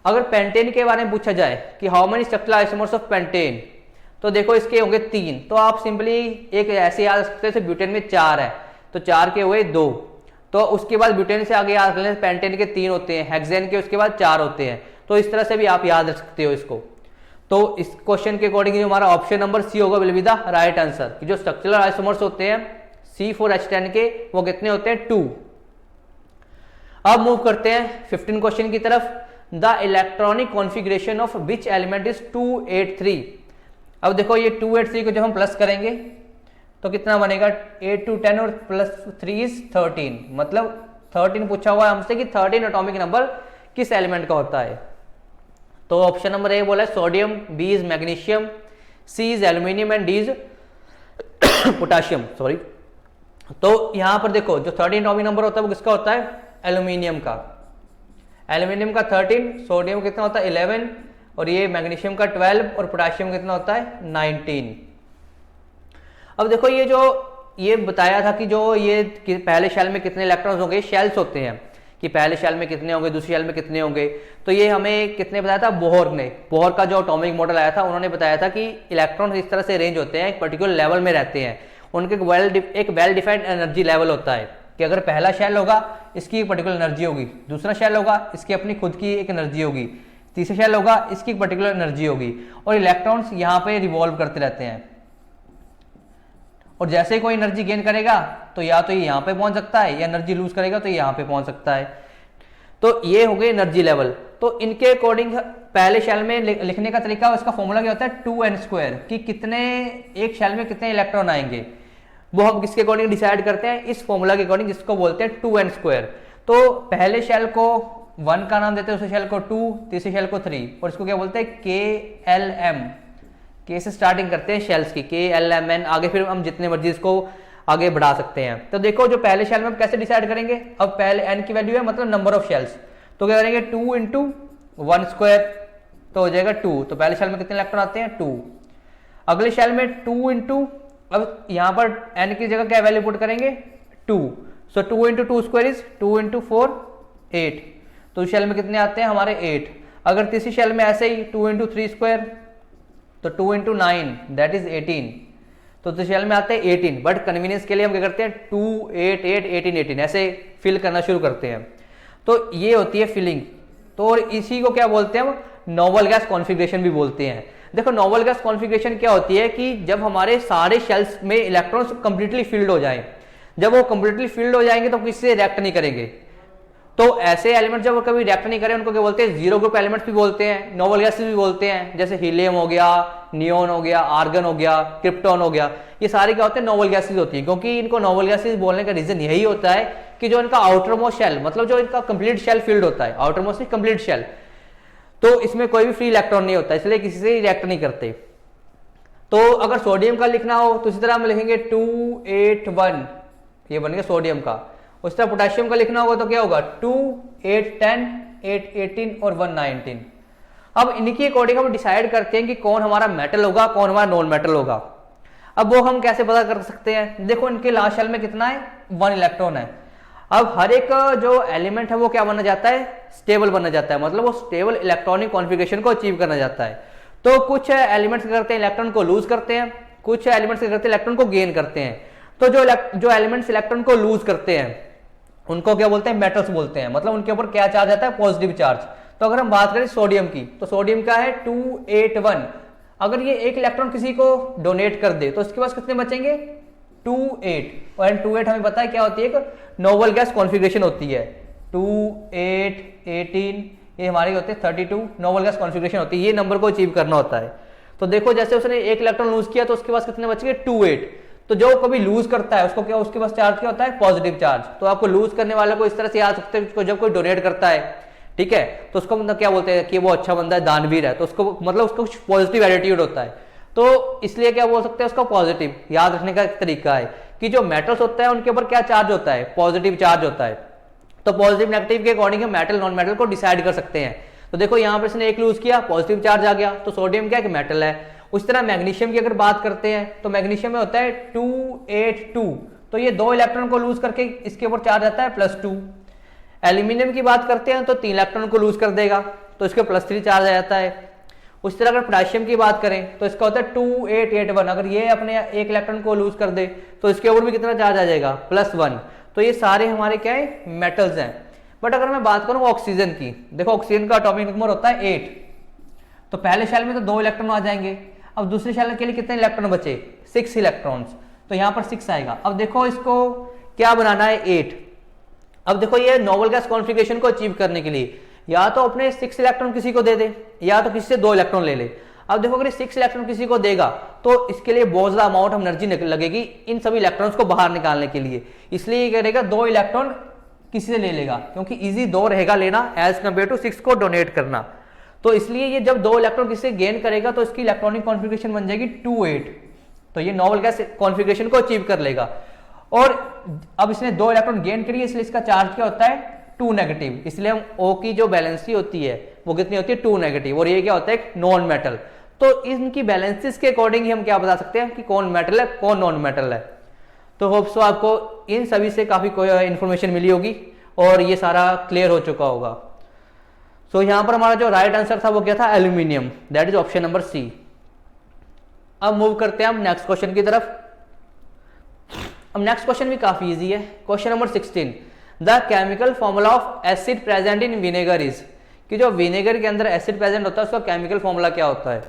अगर पेंटेन के बारे में पूछा जाए कि how many structural isomers of pentane, तो देखो इसके होंगे 3। तो आप सिंपली एक ऐसे याद रख सकते हैं, ब्यूटेन में 4 है तो 4 के हुए 2। तो उसके बाद ब्यूटेन से आगे याद रख लें, पेंटेन के 3 होते हैं, हेक्सेन के उसके बाद 4 होते हैं। तो इस तरह से भी आप याद रख सकते हो इसको। तो इस क्वेश्चन के अकॉर्डिंग जो हमारा ऑप्शन नंबर सी होगा will be the right answer, कि जो स्ट्रक्चरल आइसोमर्स होते हैं C4H10 के वो कितने होते हैं, 2। अब मूव करते हैं 15 क्वेश्चन की तरफ। The electronic configuration of which element is 283। अब देखो ये 283 को जब हम प्लस करेंगे तो कितना बनेगा, 8 to 10 और प्लस 3 is 13, मतलब 13 पूछा हुआ है हमसे कि 13 एटॉमिक नंबर किस एलिमेंट का होता है। तो ऑप्शन नंबर ए बोला है sodium, B is magnesium, C is aluminium and D is potassium, sorry. तो यहां पर देखो जो 13 एटॉमिक नंबर होता है वो किसका होता है, एल्यूमिनियम का। एल्यूमिनियम का 13, सोडियम कितना होता है 11, और ये मैग्नीशियम का 12 और पोटाशियम कितना होता है 19। अब देखो ये बताया था कि जो ये पहले शेल में कितने इलेक्ट्रॉन्स होंगे, शेल्स होते हैं कि पहले शेल में कितने होंगे, दूसरी शेल में कितने होंगे। तो ये हमें कितने बताया था, बोहर ने, बोहर का जो एटॉमिक मॉडल आया था उन्होंने बताया था कि इलेक्ट्रॉन इस तरह से अरेंज होते हैं, एक पर्टिकुलर लेवल में रहते हैं, उनके एक वेल डिफाइंड एनर्जी लेवल होता है कि अगर पहला शेल होगा इसकी एक पर्टिकुलर एनर्जी होगी, दूसरा शेल होगा इसकी अपनी खुद की एक एनर्जी होगी, तीसरा शेल होगा इसकी एक पर्टिकुलर एनर्जी होगी, और इलेक्ट्रॉन्स यहाँ पे रिवॉल्व करते रहते हैं। और जैसे ही कोई एनर्जी गेन करेगा तो या तो ये यहाँ पे पहुंच सकता है, या एनर्जी लूज करेगा तो ये यहाँ पे पहुंच सकता है। तो ये हो गए एनर्जी लेवल। तो इनके अकॉर्डिंग पहले शेल में लिखने का तरीका, उसका फॉर्मूला क्या होता है 2n², कि कितने एक शेल में कितने इलेक्ट्रॉन आएंगे, वो हम किसके अकॉर्डिंग डिसाइड करते हैं, इस फॉर्मूला के अकॉर्डिंग, जिसको बोलते हैं 2n²। तो पहले शेल को 1 का नाम देते हैं, दूसरे शेल को 2, तीसरे शेल को 3, और इसको क्या बोलते हैं KLM, के से स्टार्टिंग करते हैं शेल्स की, KLMN, आगे फिर हम जितने मर्जी इसको आगे बढ़ा सकते हैं। तो देखो जो पहले शेल में हम कैसे डिसाइड करेंगे, अब पहले n की वैल्यू है मतलब नंबर ऑफ शेल्स, तो क्या करेंगे 2 × 1² तो हो जाएगा 2। तो पहले शेल में कितने इलेक्ट्रॉन आते हैं 2। अगले शेल में 2 × अब यहाँ पर n की जगह क्या वैल्यू पुट करेंगे 2, सो 2 × 2² इज 2 × 4 8। तो शेल में कितने आते हैं हमारे 8। अगर तीसरी शेल में ऐसे ही 2 × 3² तो 2 × 9 दैट इज 18। तो शेल में आते हैं 18, बट कन्वीनियंस के लिए हम क्या करते हैं 2 8 8 18 18 ऐसे फिल करना शुरू करते हैं। तो ये होती है फिलिंग। तो और इसी को क्या बोलते हैं हम, नोबल गैस कॉन्फ़िगरेशन भी बोलते हैं। देखो नोबल गैस कॉन्फ़िगरेशन क्या होती है कि जब हमारे सारे शेल्स में इलेक्ट्रॉन्स कंप्लीटली फिल्ड हो जाएं, जब वो कंप्लीटली फिल्ड हो जाएंगे तो किसी से रिएक्ट नहीं करेंगे, तो ऐसे एलिमेंट जब कभी रिएक्ट नहीं करें उनको क्या बोलते हैं, जीरो ग्रुप एलिमेंट्स भी बोलते हैं, नोबल गैसेस भी बोलते हैं, जैसे हीलियम हो गया, नियोन हो गया, आर्गन हो गया, क्रिप्टॉन हो गया, ये सारे क्या होते हैं, नोबल गैसेस होती हैं। क्योंकि इनको नोबल गैसेस बोलने का रीजन यही होता है कि जो इनका आउटर मोस्ट शेल, मतलब जो इनका कंप्लीट शेल फील्ड होता है, आउटर मोस्ट कंप्लीट शेल, तो इसमें कोई भी फ्री इलेक्ट्रॉन नहीं होता, इसलिए किसी से रिएक्ट नहीं करते। तो अगर सोडियम का लिखना हो तो इसी तरह हम लिखेंगे 281, ये बन गया सोडियम का। उस तरह पोटेशियम का लिखना होगा तो क्या होगा 2, 8, 10, 8, 18 और 119। अब इनकी अकॉर्डिंग हम डिसाइड करते हैं कि कौन हमारा मेटल होगा, कौन हमारा नॉन मेटल होगा। अब वो हम कैसे पता कर सकते हैं, देखो इनके लास्ट शेल में कितना है, 1 इलेक्ट्रॉन है। अब हर एक जो एलिमेंट है वो क्या बनना जाता है, स्टेबल बनना जाता है, मतलब वो स्टेबल इलेक्ट्रॉनिक कॉन्फ़िगरेशन को अचीव करना जाता है। तो कुछ एलिमेंट्स करते हैं इलेक्ट्रॉन को लूज करते हैं, कुछ एलिमेंट्स करते हैं इलेक्ट्रॉन को गेन करते हैं। तो जो एलिमेंट्स इलेक्ट्रॉन को लूज करते हैं उनको क्या बोलते हैं, मेटल्स बोलते हैं, मतलब उनके ऊपर क्या चार्ज आता है, पॉजिटिव चार्ज। तो अगर हम बात करें सोडियम की, तो सोडियम का है 281। अगर ये एक इलेक्ट्रॉन किसी को डोनेट कर दे तो उसके पास कितने बचेंगे, 28। और 28 हमें पता है क्या होती है, एक नोबल गैस कॉन्फ़िगरेशन होती है। 2, 8, 18 ये हमारी होते हैं 32 नोबल गैस कॉन्फ़िगरेशन होती है, ये नंबर को अचीव करना होता है। तो देखो जैसे उसने एक इलेक्ट्रॉन लूज किया तो उसके पास कितने बच गए, 28। तो जो कभी लूज करता है उसको क्या, उसके पास चार्ज क्या होता है, पॉजिटिव चार्ज। तो आपको लूज करने वाले को इस तरह से याद सकते हैं, जब कोई डोनेट करता है, ठीक है, तो उसको मतलब क्या बोलते हैं कि वो अच्छा बंदा है, दानवीर है, तो उसको मतलब उसको कुछ पॉजिटिव एटीट्यूड होता है, तो इसलिए क्या बोल सकते हैं उसका पॉजिटिव। याद रखने का एक तरीका है कि जो मेटल्स होता है उनके ऊपर क्या चार्ज होता है, पॉजिटिव चार्ज होता है। तो पॉजिटिव नेगेटिव के अकॉर्डिंग हम मेटल नॉन मेटल को डिसाइड कर सकते हैं। तो देखो यहाँ पर इसने एक लूज किया, पॉजिटिव चार्ज आ गया, तो सोडियम क्या है, मेटल है। उस तरह मैग्नीशियम की अगर बात करते हैं तो मैग्नीशियम में होता है 282, तो ये 2 इलेक्ट्रॉन को लूज करके इसके ऊपर चार्ज आता है +2। एल्यूमिनियम की बात करते हैं तो 3 इलेक्ट्रॉन को लूज कर देगा तो इसके +3 चार्ज आ जाता है। उस तरह अगर पोटेशियम की बात करें तो इसका होता है 2881, अगर ये अपने एक इलेक्ट्रॉन को लूज कर दे तो इसके ऊपर भी कितना चार्ज आ जाएगा, +1। तो ये सारे हमारे क्या है, मेटल्स हैं। बट अगर मैं बात करूं ऑक्सीजन की, देखो ऑक्सीजन का एटॉमिक नंबर होता है 8, तो पहले शेल में तो 2 इलेक्ट्रॉन आ जाएंगे। अब दूसरे शेल के लिए कितने इलेक्ट्रॉन बचे, 6 इलेक्ट्रॉन्स, तो यहाँ पर 6 आएगा। अब देखो इसको क्या बनाना है, 8। अब देखो ये नोबल गैस कॉन्फ़िगरेशन को अचीव करने के लिए या तो अपने 6 इलेक्ट्रॉन किसी को दे दे या तो किसी से 2 इलेक्ट्रॉन ले ले। अब देखो अगर 6 इलेक्ट्रॉन किसी को देगा तो इसके लिए बहुत ज्यादा अमाउंट ऑफ एनर्जी लगेगी इन सभी इलेक्ट्रॉन्स को बाहर निकालने के लिए, इसलिए ये करेगा 2 इलेक्ट्रॉन किसी से ले लेगा, क्योंकि इजी 2 रहेगा लेना एज कम्पेयर टू 6 को डोनेट करना। तो इसलिए ये जब 2 इलेक्ट्रॉन किसी से गेन करेगा तो इसकी इलेक्ट्रॉनिक कॉन्फ़िगरेशन बन जाएगी 28, तो ये नोबल गैस कॉन्फ़िगरेशन को अचीव कर लेगा। और अब इसने 2 इलेक्ट्रॉन गेन करी, इसलिए इसका चार्ज क्या होता है, 2 नेगेटिव, इसलिए हम O की जो बैलेंसी होती है वो कितनी होती है, 2 नेगेटिव, और ये क्या होता है, एक नॉन मेटल। तो इनकी बैलेंसेस के अकॉर्डिंग ही हम क्या बता सकते हैं कि कौन मेटल है कौन नॉन मेटल है। तो होप सो आपको इन सभी से काफी कोई इंफॉर्मेशन मिली होगी और ये सारा क्लियर हो चुका होगा। सो यहाँ पर हमारा जो राइट आंसर था वो क्या था, aluminium, that is option number C. अब मूव करते हैं हम नेक्स्ट क्वेश्चन की तरफ। अब नेक्स्ट क्वेश्चन भी काफी इजी है, question number 16, the chemical formula of acid present in vinegar is, कि जो विनेगर के अंदर एसिड प्रेजेंट होता है उसका केमिकल फॉर्मूला क्या होता है।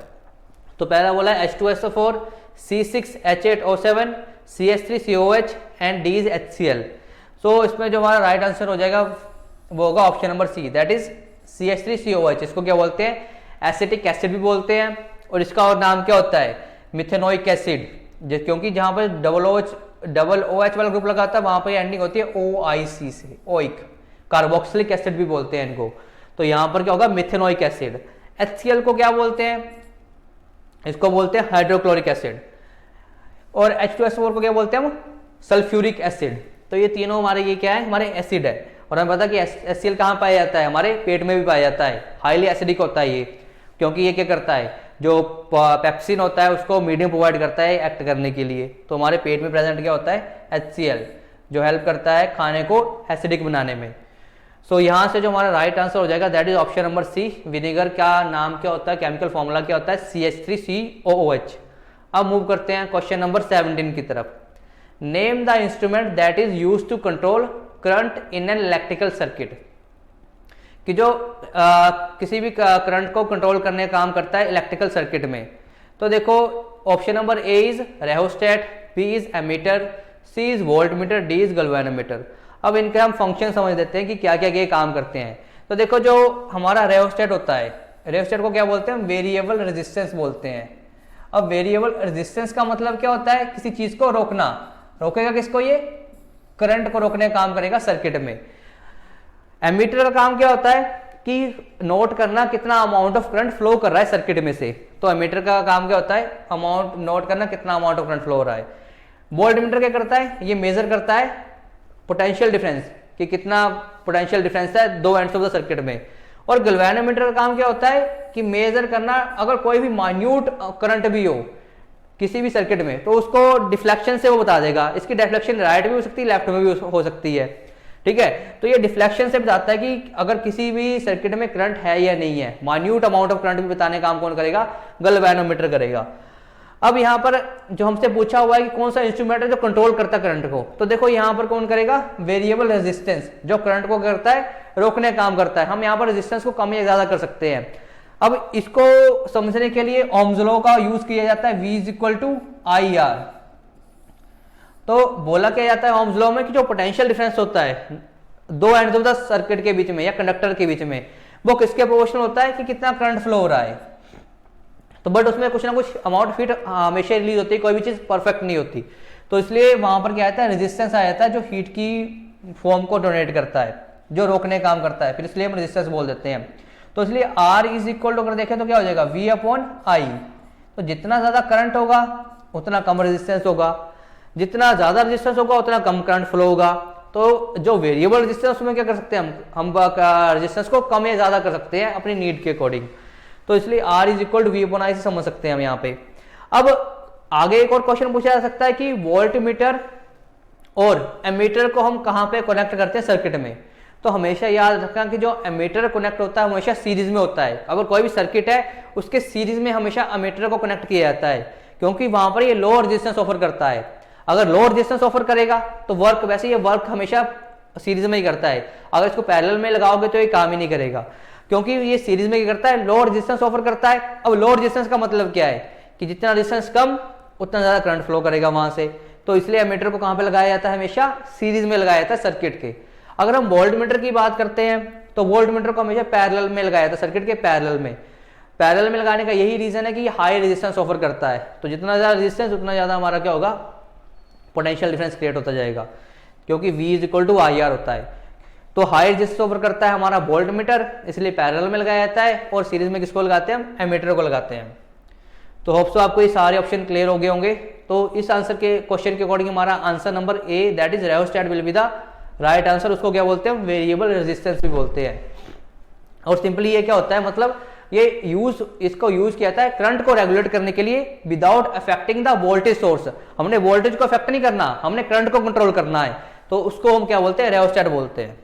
तो पहला बोला H2SO4, C6H8O7, CH3COH and D is HCl। So इसमें जो हमारा राइट आंसर हो जाएगा वो होगा option number C, that is CH3COH। इसको क्या बोलते हैं, एसिटिक एसिड भी बोलते हैं, और इसका और नाम क्या होता है, मिथेनोइक एसिड, क्योंकि जहां पर डबल OH वाला ग्रुप लगा था वहां पर एंडिंग होती है OIC से, ओइक, कार्बोक्सिलिक एसिड भी बोलते हैं इनको। तो यहां पर क्या होगा, मिथेनोइक एसिड। HCl को क्या बोलते हैं, इसको बोलते हैं हाइड्रोक्लोरिक एसिड। और H2SO4 को क्या बोलते हैं हम, सल्फ्यूरिक एसिड। तो ये तीनों हमारे ये क्या है, हमारे एसिड है। और हमें पता कि HCl कहाँ पाया जाता है, हमारे पेट में भी पाया जाता है, हाईली एसिडिक होता है ये, क्योंकि ये क्या करता है, जो पेप्सिन होता है उसको मीडियम प्रोवाइड करता है एक्ट करने के लिए। तो हमारे पेट में प्रेजेंट क्या होता है, HCl, जो हेल्प करता है खाने को एसिडिक बनाने में। सो यहाँ से जो हमारा राइट आंसर हो जाएगा that is option number C. Vinegar का नाम क्या होता है, केमिकल फॉर्मूला क्या होता है, CH3COOH। अब मूव करते हैं क्वेश्चन नंबर 17 की तरफ। Name the instrument that is used to control current in an electrical circuit, कि जो किसी भी करंट को कंट्रोल करने का काम करता है इलेक्ट्रिकल सर्किट में। तो देखो option number A is rheostat, B is ammeter, C is voltmeter, D is galvanometer. अब इनके हम फंक्शन समझ लेते हैं कि क्या क्या ये काम करते हैं। तो देखो जो हमारा रेयोस्टेट होता है, रेयोस्टेट को क्या बोलते हैं, वेरिएबल रेजिस्टेंस बोलते हैं। अब वेरिएबल रेजिस्टेंस का मतलब क्या होता है, किसी चीज को रोकना। रोकेगा किसको, ये करंट को रोकने का काम करेगा सर्किट में। एमीटर का काम क्या होता है कि नोट करना कितना अमाउंट ऑफ करंट फ्लो कर रहा है सर्किट में से। तो एमीटर का काम क्या होता है, अमाउंट नोट करना कितना अमाउंट ऑफ करंट फ्लो हो रहा है। वोल्टमीटर क्या करता है, ये मेजर करता है पोटेंशियल डिफरेंस कि कितना पोटेंशियल डिफरेंस है दो एंड्स ऑफ द सर्किट में। और गैल्वेनोमीटर का काम क्या होता है कि मेजर करना अगर कोई भी माइन्यूट करंट भी हो किसी भी सर्किट में तो उसको डिफ्लेक्शन से वो बता देगा। इसकी डिफ्लेक्शन राइट में भी हो सकती है, लेफ्ट में भी हो सकती है, ठीक है। तो ये डिफ्लेक्शन से बताता है कि अगर किसी भी सर्किट में करंट है या नहीं है। माइन्यूट अमाउंट ऑफ करंट भी बताने का काम कौन करेगा, गैल्वेनोमीटर करेगा। अब यहाँ पर जो हमसे पूछा हुआ है कि कौन सा इंस्ट्रूमेंट है जो कंट्रोल करता है करंट को, तो देखो यहाँ पर कौन करेगा, वेरिएबल रेजिस्टेंस, जो करंट को करता है रोकने काम करता है। हम यहाँ पर रेजिस्टेंस को कम या ज्यादा कर सकते हैं। अब इसको समझने के लिए ओम्स लॉ का यूज किया जाता है, V = IR। तो बोला क्या जाता है ओम्स लॉ में कि जो पोटेंशियल डिफरेंस होता है दो एंड्स ऑफ द सर्किट के बीच में या कंडक्टर के बीच में, वो किसके प्रोपोर्शनल होता है कि कितना करंट फ्लो हो रहा है। तो बट उसमें कुछ ना कुछ अमाउंट हीट हमेशा रिलीज होती है, कोई भी चीज परफेक्ट नहीं होती। तो इसलिए वहां पर क्या आता है, रेजिस्टेंस आ जाता है जो हीट की फॉर्म को डोनेट करता है, जो रोकने काम करता है, फिर इसलिए हम रेजिस्टेंस बोल देते हैं। तो इसलिए R = अगर देखें तो क्या हो जाएगा, V/I। तो जितना ज्यादा करंट होगा उतना कम रेजिस्टेंस होगा, जितना ज्यादा रेजिस्टेंस होगा उतना कम करंट फ्लो होगा। तो जो वेरिएबल रेजिस्टेंस उसमें क्या कर सकते हैं हम रेजिस्टेंस को कम या ज्यादा कर सकते हैं अपनी नीड के अकॉर्डिंग। तो इसलिए R = V/I से समझ सकते हैं हम यहाँ पे। अब आगे एक और क्वेश्चन पूछा जा सकता है कि वोल्टमीटर और एमीटर को हम कहाँ पे कनेक्ट करते हैं सर्किट में। तो हमेशा याद रखना कि जो एमीटर कनेक्ट होता है हमेशा सीरीज में होता है। अगर कोई भी सर्किट है उसके सीरीज में हमेशा एमीटर को कनेक्ट किया जाता है, क्योंकि वहां पर ये लो रेजिस्टेंस ऑफर करता है। अगर लो रेजिस्टेंस ऑफर करेगा तो वर्क वैसे ये वर्क हमेशा सीरीज में ही करता है। अगर इसको पैरेलल में लगाओगे तो ये काम ही नहीं करेगा, क्योंकि ये सीरीज में क्या करता है, लो रेजिस्टेंस ऑफर करता है। अब लो रेजिस्टेंस का मतलब क्या है कि जितना रेजिस्टेंस कम उतना ज्यादा करंट फ्लो करेगा वहां से। तो इसलिए एमीटर को कहां पे लगाया जाता है, हमेशा सीरीज में लगाया जाता है सर्किट के। अगर हम वोल्टमीटर की बात करते हैं तो वोल्टमीटर को हमेशा पैरेलल में लगाया जाता है, सर्किट के पैरेलल में। पैरेलल में लगाने का यही रीजन है कि ये हाई रेजिस्टेंस ऑफर करता है। तो जितना ज्यादा रेजिस्टेंस उतना ज्यादा हमारा क्या होगा, पोटेंशियल डिफरेंस क्रिएट होता जाएगा, क्योंकि V = IR होता है। तो हाई रेजिस्टेंस ऑफर करता है हमारा वोल्टमीटर, इसलिए पैरेलल में लगाया जाता है। और सीरीज में किसको लगाते हैं, हम एमीटर को लगाते हैं। तो होप सो आपको ये सारे ऑप्शन क्लियर हो गए होंगे। तो इस आंसर के क्वेश्चन के अकॉर्डिंग हमारा answer number A that is rheostat will be the right answer. उसको क्या बोलते हैं, वेरिएबल रेजिस्टेंस भी बोलते हैं। और सिंपली ये क्या होता है, मतलब ये इसको यूज किया जाता है करंट को रेगुलेट करने के लिए without affecting the voltage source. हमने वोल्टेज को अफेक्ट नहीं करना, हमने करंट को कंट्रोल करना है। तो उसको हम क्या बोलते हैं, रेयोस्टेट बोलते हैं।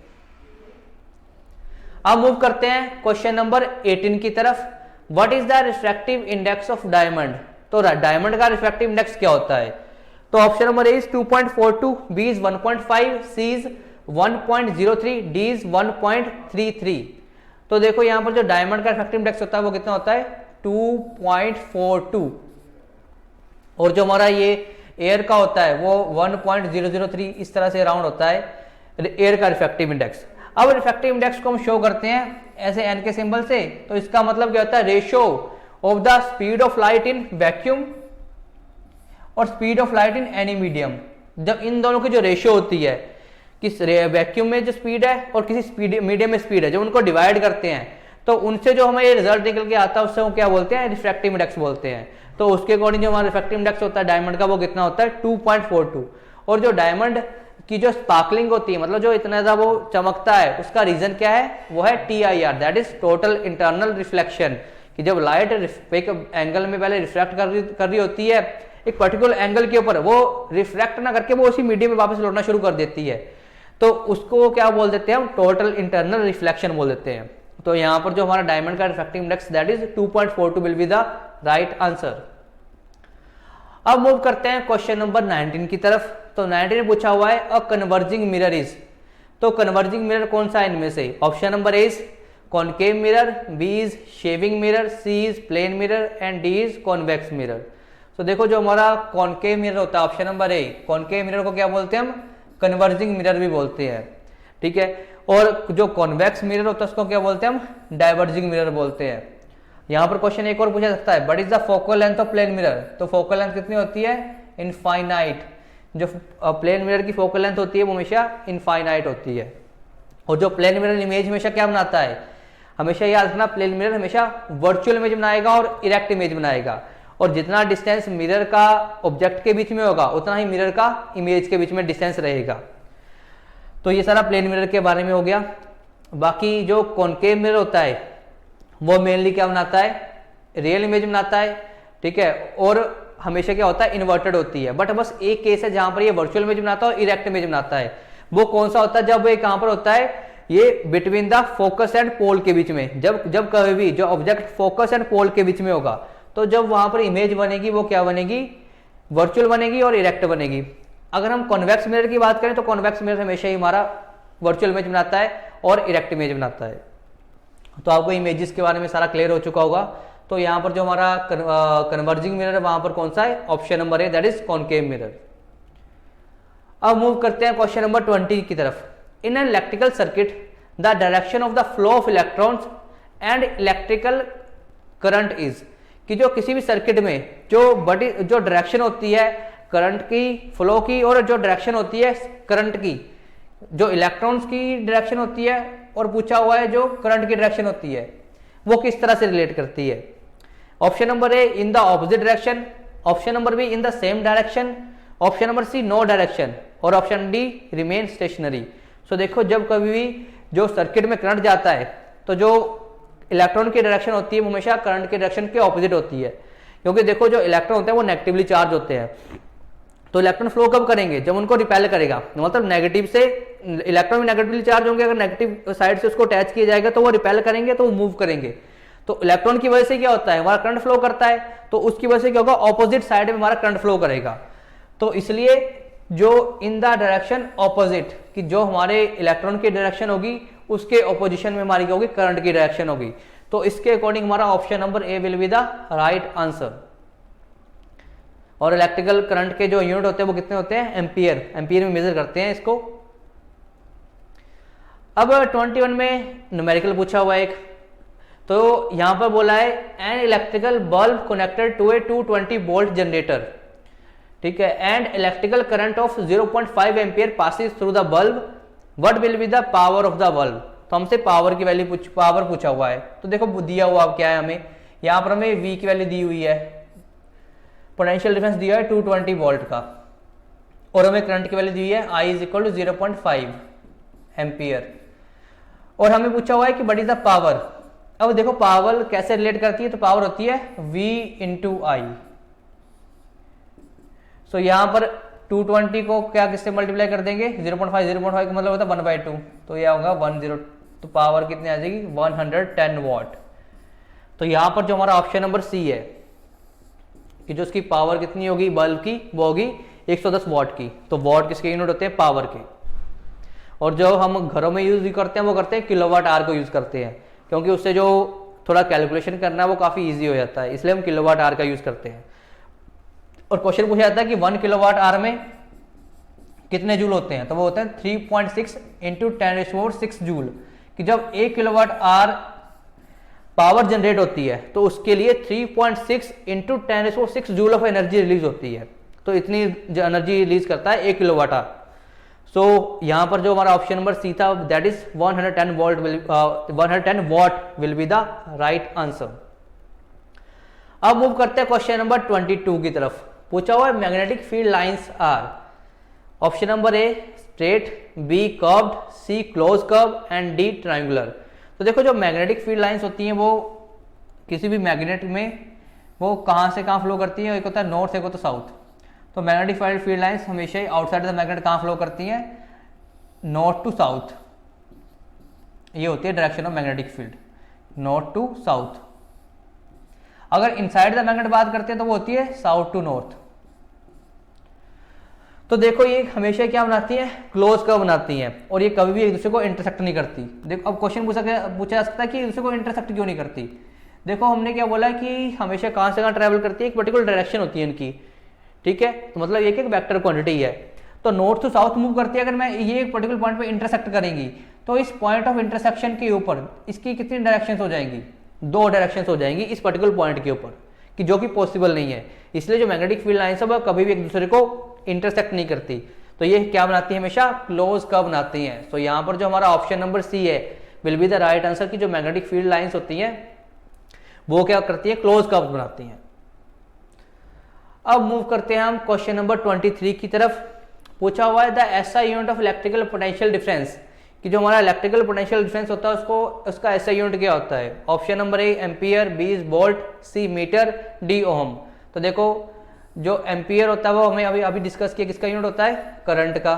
अब मूव करते हैं क्वेश्चन नंबर 18 की तरफ। What is the refractive index of diamond. तो डायमंड का रिफ्रैक्टिव इंडेक्स क्या होता है। तो option number A is 2.42, B is 1.5, C is 1.03, D is 1.33। तो देखो यहां पर जो डायमंड का रिफ्रैक्टिव इंडेक्स होता है वो कितना होता है, 2.42। और जो हमारा ये एयर का होता है वो 1.003, इस तरह से राउंड होता है एयर का रिफ्रैक्टिव इंडेक्स। अब रिफ्रैक्टिव इंडेक्स को हम शो करते हैं ऐसे एन के सिंबल से। तो इसका मतलब क्या होता है, ratio of the speed of light in vacuum और speed of light in any medium. जब इन दोनों की जो रेशियो होती है कि वैक्यूम में जो स्पीड है और किसी मीडियम में स्पीड है, जब उनको डिवाइड करते हैं तो उनसे जो हमें रिजल्ट निकल के आता है उससे हम क्या बोलते हैं, रिफ्रैक्टिव इंडेक्स बोलते हैं। तो उसके अकॉर्डिंग जो हमारा रिफ्रैक्टिव इंडेक्स होता है डायमंड का वो कितना होता है, 2.42। और जो डायमंड की जो स्पार्कलिंग होती है, मतलब जो इतना ज्यादा वो चमकता है, उसका रीजन क्या है, वो है TIR that is total internal reflection. कि जब लाइट एक एंगल में पहले रिफ्रैक्ट कर रही होती है एक पर्टिकुलर एंगल के ऊपर, वो रिफ्रैक्ट ना करके वो उसी मीडियम में वापस लौटना शुरू कर देती है, तो उसको क्या बोल देते हैं हम, टोटल इंटरनल रिफ्लेक्शन बोल देते हैं। तो यहाँ पर जो हमारा डायमंड का refractive index that is 2.42 will be the right answer. अब मूव करते हैं क्वेश्चन नंबर 19 की तरफ। तो 19 में पूछा हुआ है अ कन्वर्जिंग मिरर इज। तो कन्वर्जिंग मिरर कौन सा है इनमें से, option number A is concave mirror, B is shaving mirror, C is plane mirror and D is convex mirror. तो देखो जो हमारा कॉनकेव मिरर होता है, option number A, concave mirror को क्या बोलते हैं हम, कन्वर्जिंग मिरर भी बोलते हैं, ठीक है। और जो कॉन्वेक्स मिरर होता है उसको क्या बोलते हैं हम, डाइवर्जिंग मिरर बोलते हैं। यहाँ पर क्वेश्चन एक और पूछा सकता है, what is the focal length of plane mirror. तो फोकल लेंथ कितनी होती है, इनफाइनाइट। जो प्लेन मिरर की फोकल लेंथ होती है वो हमेशा इनफाइनाइट होती है। और जो प्लेन मिरर इमेज हमेशा क्या बनाता है, हमेशा याद रखना, प्लेन मिरर हमेशा वर्चुअल इमेज बनाएगा और इरेक्ट इमेज बनाएगा। और जितना डिस्टेंस मिरर का ऑब्जेक्ट के बीच में होगा उतना ही मिरर का इमेज के बीच में डिस्टेंस रहेगा। तो ये सारा प्लेन मिरर के बारे में हो गया। बाकी जो कॉनकेव मिरर होता है वो मेनली क्या बनाता है, रियल इमेज बनाता है, ठीक है। और हमेशा क्या होता है, इन्वर्टेड होती है। बट बस एक केस है जहां पर ये वर्चुअल इमेज बनाता है और इरेक्ट इमेज बनाता है। वो कौन सा होता है, जब ये कहां पर होता है, ये between the focus and pole के बीच में। जब कभी भी जो ऑब्जेक्ट फोकस एंड पोल के बीच में होगा, तो जब वहां पर इमेज बनेगी वो क्या बनेगी, वर्चुअल बनेगी और इरेक्ट बनेगी। अगर हम कॉन्वेक्स मिरर की बात करें तो कॉन्वेक्स मिरर हमेशा ही हमारा वर्चुअल इमेज बनाता है और इरेक्ट इमेज बनाता है। तो आपको इमेजेस के बारे में सारा क्लियर हो चुका होगा। तो यहाँ पर जो हमारा कन्वर्जिंग मिरर है वहां पर कौन सा है, option number A, that is concave mirror. अब मूव करते हैं क्वेश्चन नंबर 20 की तरफ। इन an electrical circuit the direction of the flow of electrons and electrical current is, कि जो किसी भी सर्किट में जो डायरेक्शन होती है करंट की, फ्लो की, और जो डायरेक्शन होती है करंट की, जो इलेक्ट्रॉन्स की डायरेक्शन होती है और पूछा हुआ है जो करंट की डायरेक्शन होती है, वो किस तरह से रिलेट करती है। Option number A, in the opposite direction. Option number B, in the same direction. Option number C, no direction. और option D, remain stationary. So देखो, जब कभी भी जो सर्किट में करंट जाता है तो जो इलेक्ट्रॉन की डायरेक्शन होती है वो हमेशा करंट की डायरेक्शन के ऑपोजिट होती है। क्योंकि देखो, जो इलेक्ट्रॉन होते हैं वो नेगेटिवली चार्ज होते हैं। तो इलेक्ट्रॉन फ्लो कब करेंगे, जब उनको रिपेल करेगा। मतलब नेगेटिव से इलेक्ट्रॉन भी नेगेटिवली चार्ज होंगे, अगर नेगेटिव साइड से उसको अटैच किया जाएगा तो वो रिपेल करेंगे, तो वो मूव करेंगे। तो इलेक्ट्रॉन की वजह से क्या होता है, हमारा करंट फ्लो करता है, तो उसकी वजह से क्या होगा, ऑपोजिट साइड में हमारा करंट फ्लो करेगा। तो इसलिए जो इन द डायरेक्शन ऑपोजिट, कि जो हमारे इलेक्ट्रॉन की डायरेक्शन होगी उसके ऑपोजिशन में हमारी क्या होगी, करंट की डायरेक्शन होगी। तो इसके अकॉर्डिंग हमारा option number A will be the right answer. और इलेक्ट्रिकल करंट के जो यूनिट होते हैं वो कितने होते हैं, एम्पियर। एम्पियर में मेजर करते हैं इसको। अब 21 में न्यूमेरिकल पूछा हुआ एक, तो यहां पर बोला है an electrical bulb connected to a 220 volt generator, ठीक है, and electrical current of 0.5 ampere passes through the bulb, what will be the power of the bulb. तो हमसे पावर की वैल्यू पावर पूछा हुआ है। तो देखो दिया हुआ क्या है हमें, यहां पर हमें V की वैल्यू दी हुई है, पोटेंशियल डिफरेंस दिया है 220 वोल्ट का, और हमें करंट की वैल्यू दी है I is equal to 0.5 ampere, और हमें पूछा हुआ है कि व्हाट इज द पावर। अब देखो पावर कैसे रिलेट करती है, तो पावर होती है V इंटू आई। सो यहां पर 220 को क्या किससे मल्टीप्लाई कर देंगे, 0.5 का मतलब होता है 1/2, तो यह होगा 10, तो पावर कितनी आ जाएगी 110 वॉट। तो यहां पर जो हमारा ऑप्शन नंबर सी है कि जो उसकी पावर कितनी होगी बल्ब की, वो होगी 110 वॉट की। तो वॉट किसके यूनिट होते हैं, पावर के। और जो हम घरों में यूज करते हैं वो करते हैं किलोवाट आवर को यूज करते हैं, क्योंकि उससे जो थोड़ा कैलकुलेशन करना है वो काफी ईजी हो जाता है, इसलिए हम किलोवाट आवर का यूज करते हैं। और क्वेश्चन पूछा जाता है कि 1 किलोवाट आवर में कितने जूल होते हैं, तो वो होते हैं 3.6 इंटू 10⁶ जूल, कि जब 1 किलोवाट आवर पावर जनरेट होती है तो उसके लिए 3.6 into 10⁶ joule of energy release होती है। तो इतनी एनर्जी रिलीज करता है 1 किलोवाट आवर। सो यहां पर जो हमारा ऑप्शन नंबर सी था, that is 110 what will be the right answer. अब मूव करते हैं क्वेश्चन नंबर 22 की तरफ। पूछा हुआ है magnetic field lines are, option number A straight, B curved, C close curve and D triangular. तो देखो जो मैग्नेटिक फील्ड लाइंस होती हैं वो किसी भी मैग्नेट में वो कहां से कहां फ्लो करती है, एक होता है नॉर्थ, एक होता है साउथ। तो मैग्नेटिक फील्ड लाइंस हमेशा ही आउटसाइड द मैग्नेट कहां फ्लो करती हैं, नॉर्थ टू साउथ। ये होती है direction of magnetic field, north to south. अगर इनसाइड द मैग्नेट बात करते हैं तो वो होती है साउथ टू नॉर्थ। तो देखो ये हमेशा क्या बनाती है, क्लोज कर्व बनाती हैं, और ये कभी भी एक दूसरे को इंटरसेक्ट नहीं करती। देखो अब क्वेश्चन पूछा जा सकता है कि एक दूसरे को इंटरसेक्ट क्यों नहीं करती। देखो हमने क्या बोला कि हमेशा कहां से कहां ट्रेवल करती है, एक पर्टिकुलर डायरेक्शन होती है इनकी, ठीक है। तो मतलब एक वेक्टर क्वांटिटी है। तो नॉर्थ टू साउथ मूव करती है, अगर मैं ये एक पर्टिकुलर पॉइंट पे इंटरसेक्ट करेंगी तो इस पॉइंट ऑफ इंटरसेक्शन के ऊपर इसकी कितनी डायरेक्शंस हो जाएंगी, 2 डायरेक्शंस हो जाएंगी इस पर्टिकुलर पॉइंट के ऊपर, कि जो कि पॉसिबल नहीं है। इसलिए जो मैग्नेटिक फील्ड लाइंस है वो कभी भी एक दूसरे को इंटरसेक्ट नहीं करती, तो ये क्या बनाती है, हमेशा क्लोज कर्व बनाती हैं। तो यहाँ पर जो हमारा ऑप्शन नंबर सी है will be the right answer, की जो मैग्नेटिक फील्ड लाइंस होती हैं वो क्या करती है, क्लोज कर्व बनाती हैं। अब मूव करते हैं हम क्वेश्चन नंबर 23 की तरफ। पूछा हुआ है the SI unit of electrical potential difference, कि जो हमारा इलेक्ट्रिकल पोटेंशियल डिफरेंस होता है उसको उसका एसआई यूनिट क्या होता है। Option number A ampere, B is volt, C metre, D ohm. तो देखो जो एम्पियर होता है वो हमें अभी अभी डिस्कस किया, किसका यूनिट होता है, करंट का।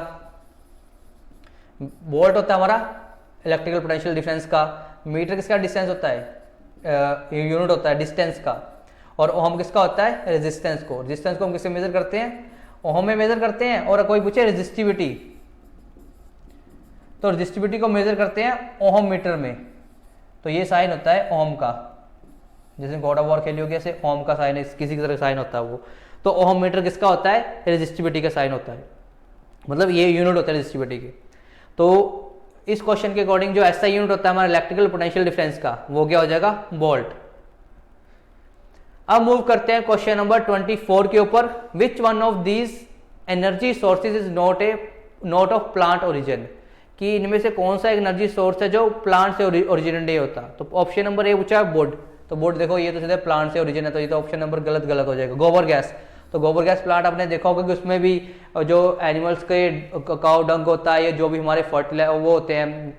वोल्ट होता है हमारा इलेक्ट्रिकल पोटेंशियल डिफरेंस का। मीटर किसका डिस्टेंस होता है, यूनिट होता है डिस्टेंस का। और ओम किसका होता है, रेजिस्टेंस को। रेजिस्टेंस को हम किससे मेजर करते हैं, ओम में मेजर करते हैं। और कोई पूछे रेजिस्टिविटी, तो रेजिस्टिविटी को मेजर करते हैं ओम मीटर में। तो ये साइन होता है ओम का, जैसे गॉड ऑफ वॉर खेली होगी ऐसे ओम का साइन है, किसी की तरह साइन होता है वो। तो ओम मीटर किसका होता है, रेजिस्टिविटी का साइन होता है, मतलब ये यूनिट होता है रेजिस्टिविटी के। तो इस क्वेश्चन के अकॉर्डिंग जो एसआई यूनिट होता है हमारा इलेक्ट्रिकल पोटेंशियल डिफरेंस का, वो क्या हो जाएगा, वोल्ट। अब मूव करते हैं क्वेश्चन नंबर 24 के ऊपर। Which one of these energy sources is not of plant origin, कि इनमें से कौन सा एक एनर्जी सोर्स है जो प्लांट से ओरिजिनेट नहीं होता। तो ऑप्शन नंबर ए पूछा है वुड, तो वुड देखो ये तो सीधे प्लांट से ओरिजिन है, तो ये तो ऑप्शन नंबर गलत हो जाएगा। गोबर गैस, तो गोबर गैस प्लांट आपने देखा होगा कि उसमें भी जो एनिमल्स के काउ डंग होता है, या जो भी हमारे फर्टिलाइजर वो होते हैं,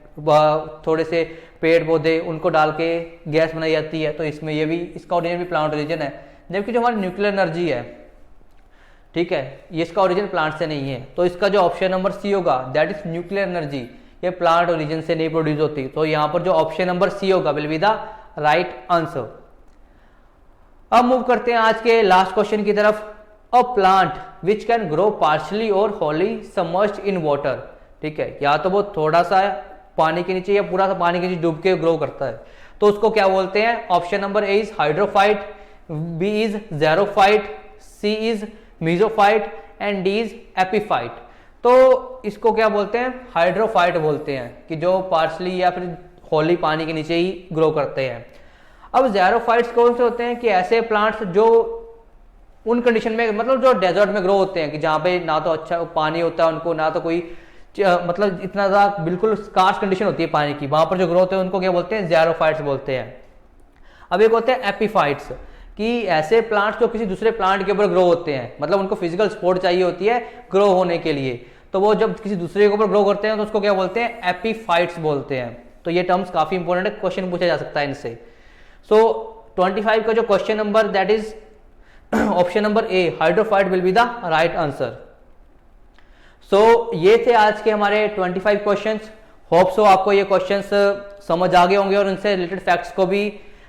थोड़े से पेड़ पौधे, उनको डाल के गैस बनाई जाती है। तो इसमें ये भी, इसका ओरिजिन भी प्लांट ओरिजिन है। जबकि जो हमारी न्यूक्लियर एनर्जी है, ठीक है, ये इसका ओरिजिन प्लांट से नहीं है। तो इसका जो ऑप्शन नंबर सी होगा दैट इज न्यूक्लियर एनर्जी, ये प्लांट ओरिजिन से नहीं प्रोड्यूस होती। तो यहाँ पर जो ऑप्शन नंबर सी होगा will be the right answer. अब मूव करते हैं आज के लास्ट क्वेश्चन की तरफ। A plant which can grow partially और होली सबमर्ज्ड इन वाटर, ठीक है, या तो वो थोड़ा सा पानी के नीचे या पूरा सा पानी के नीचे डूब के ग्रो करता है, तो उसको क्या बोलते हैं। Option number A is hydrophyte, B is xerophyte, C is mesophyte and D is epiphyte. तो इसको क्या बोलते हैं, हाइड्रोफाइट बोलते हैं, कि जो पार्शली या फिर होली पानी के नीचे ही ग्रो करते हैं। अब ज़ेरोफाइट्स कौन से होते हैं, कि ऐसे प्लांट्स जो उन कंडीशन में, मतलब जो डेजर्ट में ग्रो होते हैं, कि जहाँ पे ना तो अच्छा पानी होता है उनको, ना तो कोई मतलब इतना ज़्यादा बिल्कुल स्कार्स कंडीशन होती है पानी की, वहां पर जो ग्रो होते हैं उनको क्या बोलते हैं, ज़ेरोफाइट्स बोलते हैं। अब एक होते हैं एपीफाइट्स, कि ऐसे प्लांट्स जो किसी दूसरे प्लांट के ऊपर ग्रो होते हैं, मतलब उनको फिजिकल सपोर्ट चाहिए होती है ग्रो होने के लिए, तो वो जब किसी दूसरे के ऊपर ग्रो करते हैं तो उसको क्या बोलते हैं, एपीफाइट्स बोलते हैं। तो ये टर्म्स काफी इंपॉर्टेंट है, क्वेश्चन पूछा जा सकता है इनसे। सो 25 का जो question number that is option number A hydrophyte will be the right answer. So ये थे आज के हमारे 25 क्वेश्चंस। होप सो आपको ये क्वेश्चंस समझ आ गए होंगे और उनसे रिलेटेड फैक्ट्स को भी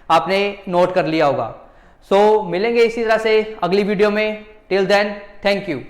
आपने नोट कर लिया होगा। सो मिलेंगे इसी तरह से अगली वीडियो में। Till then thank you.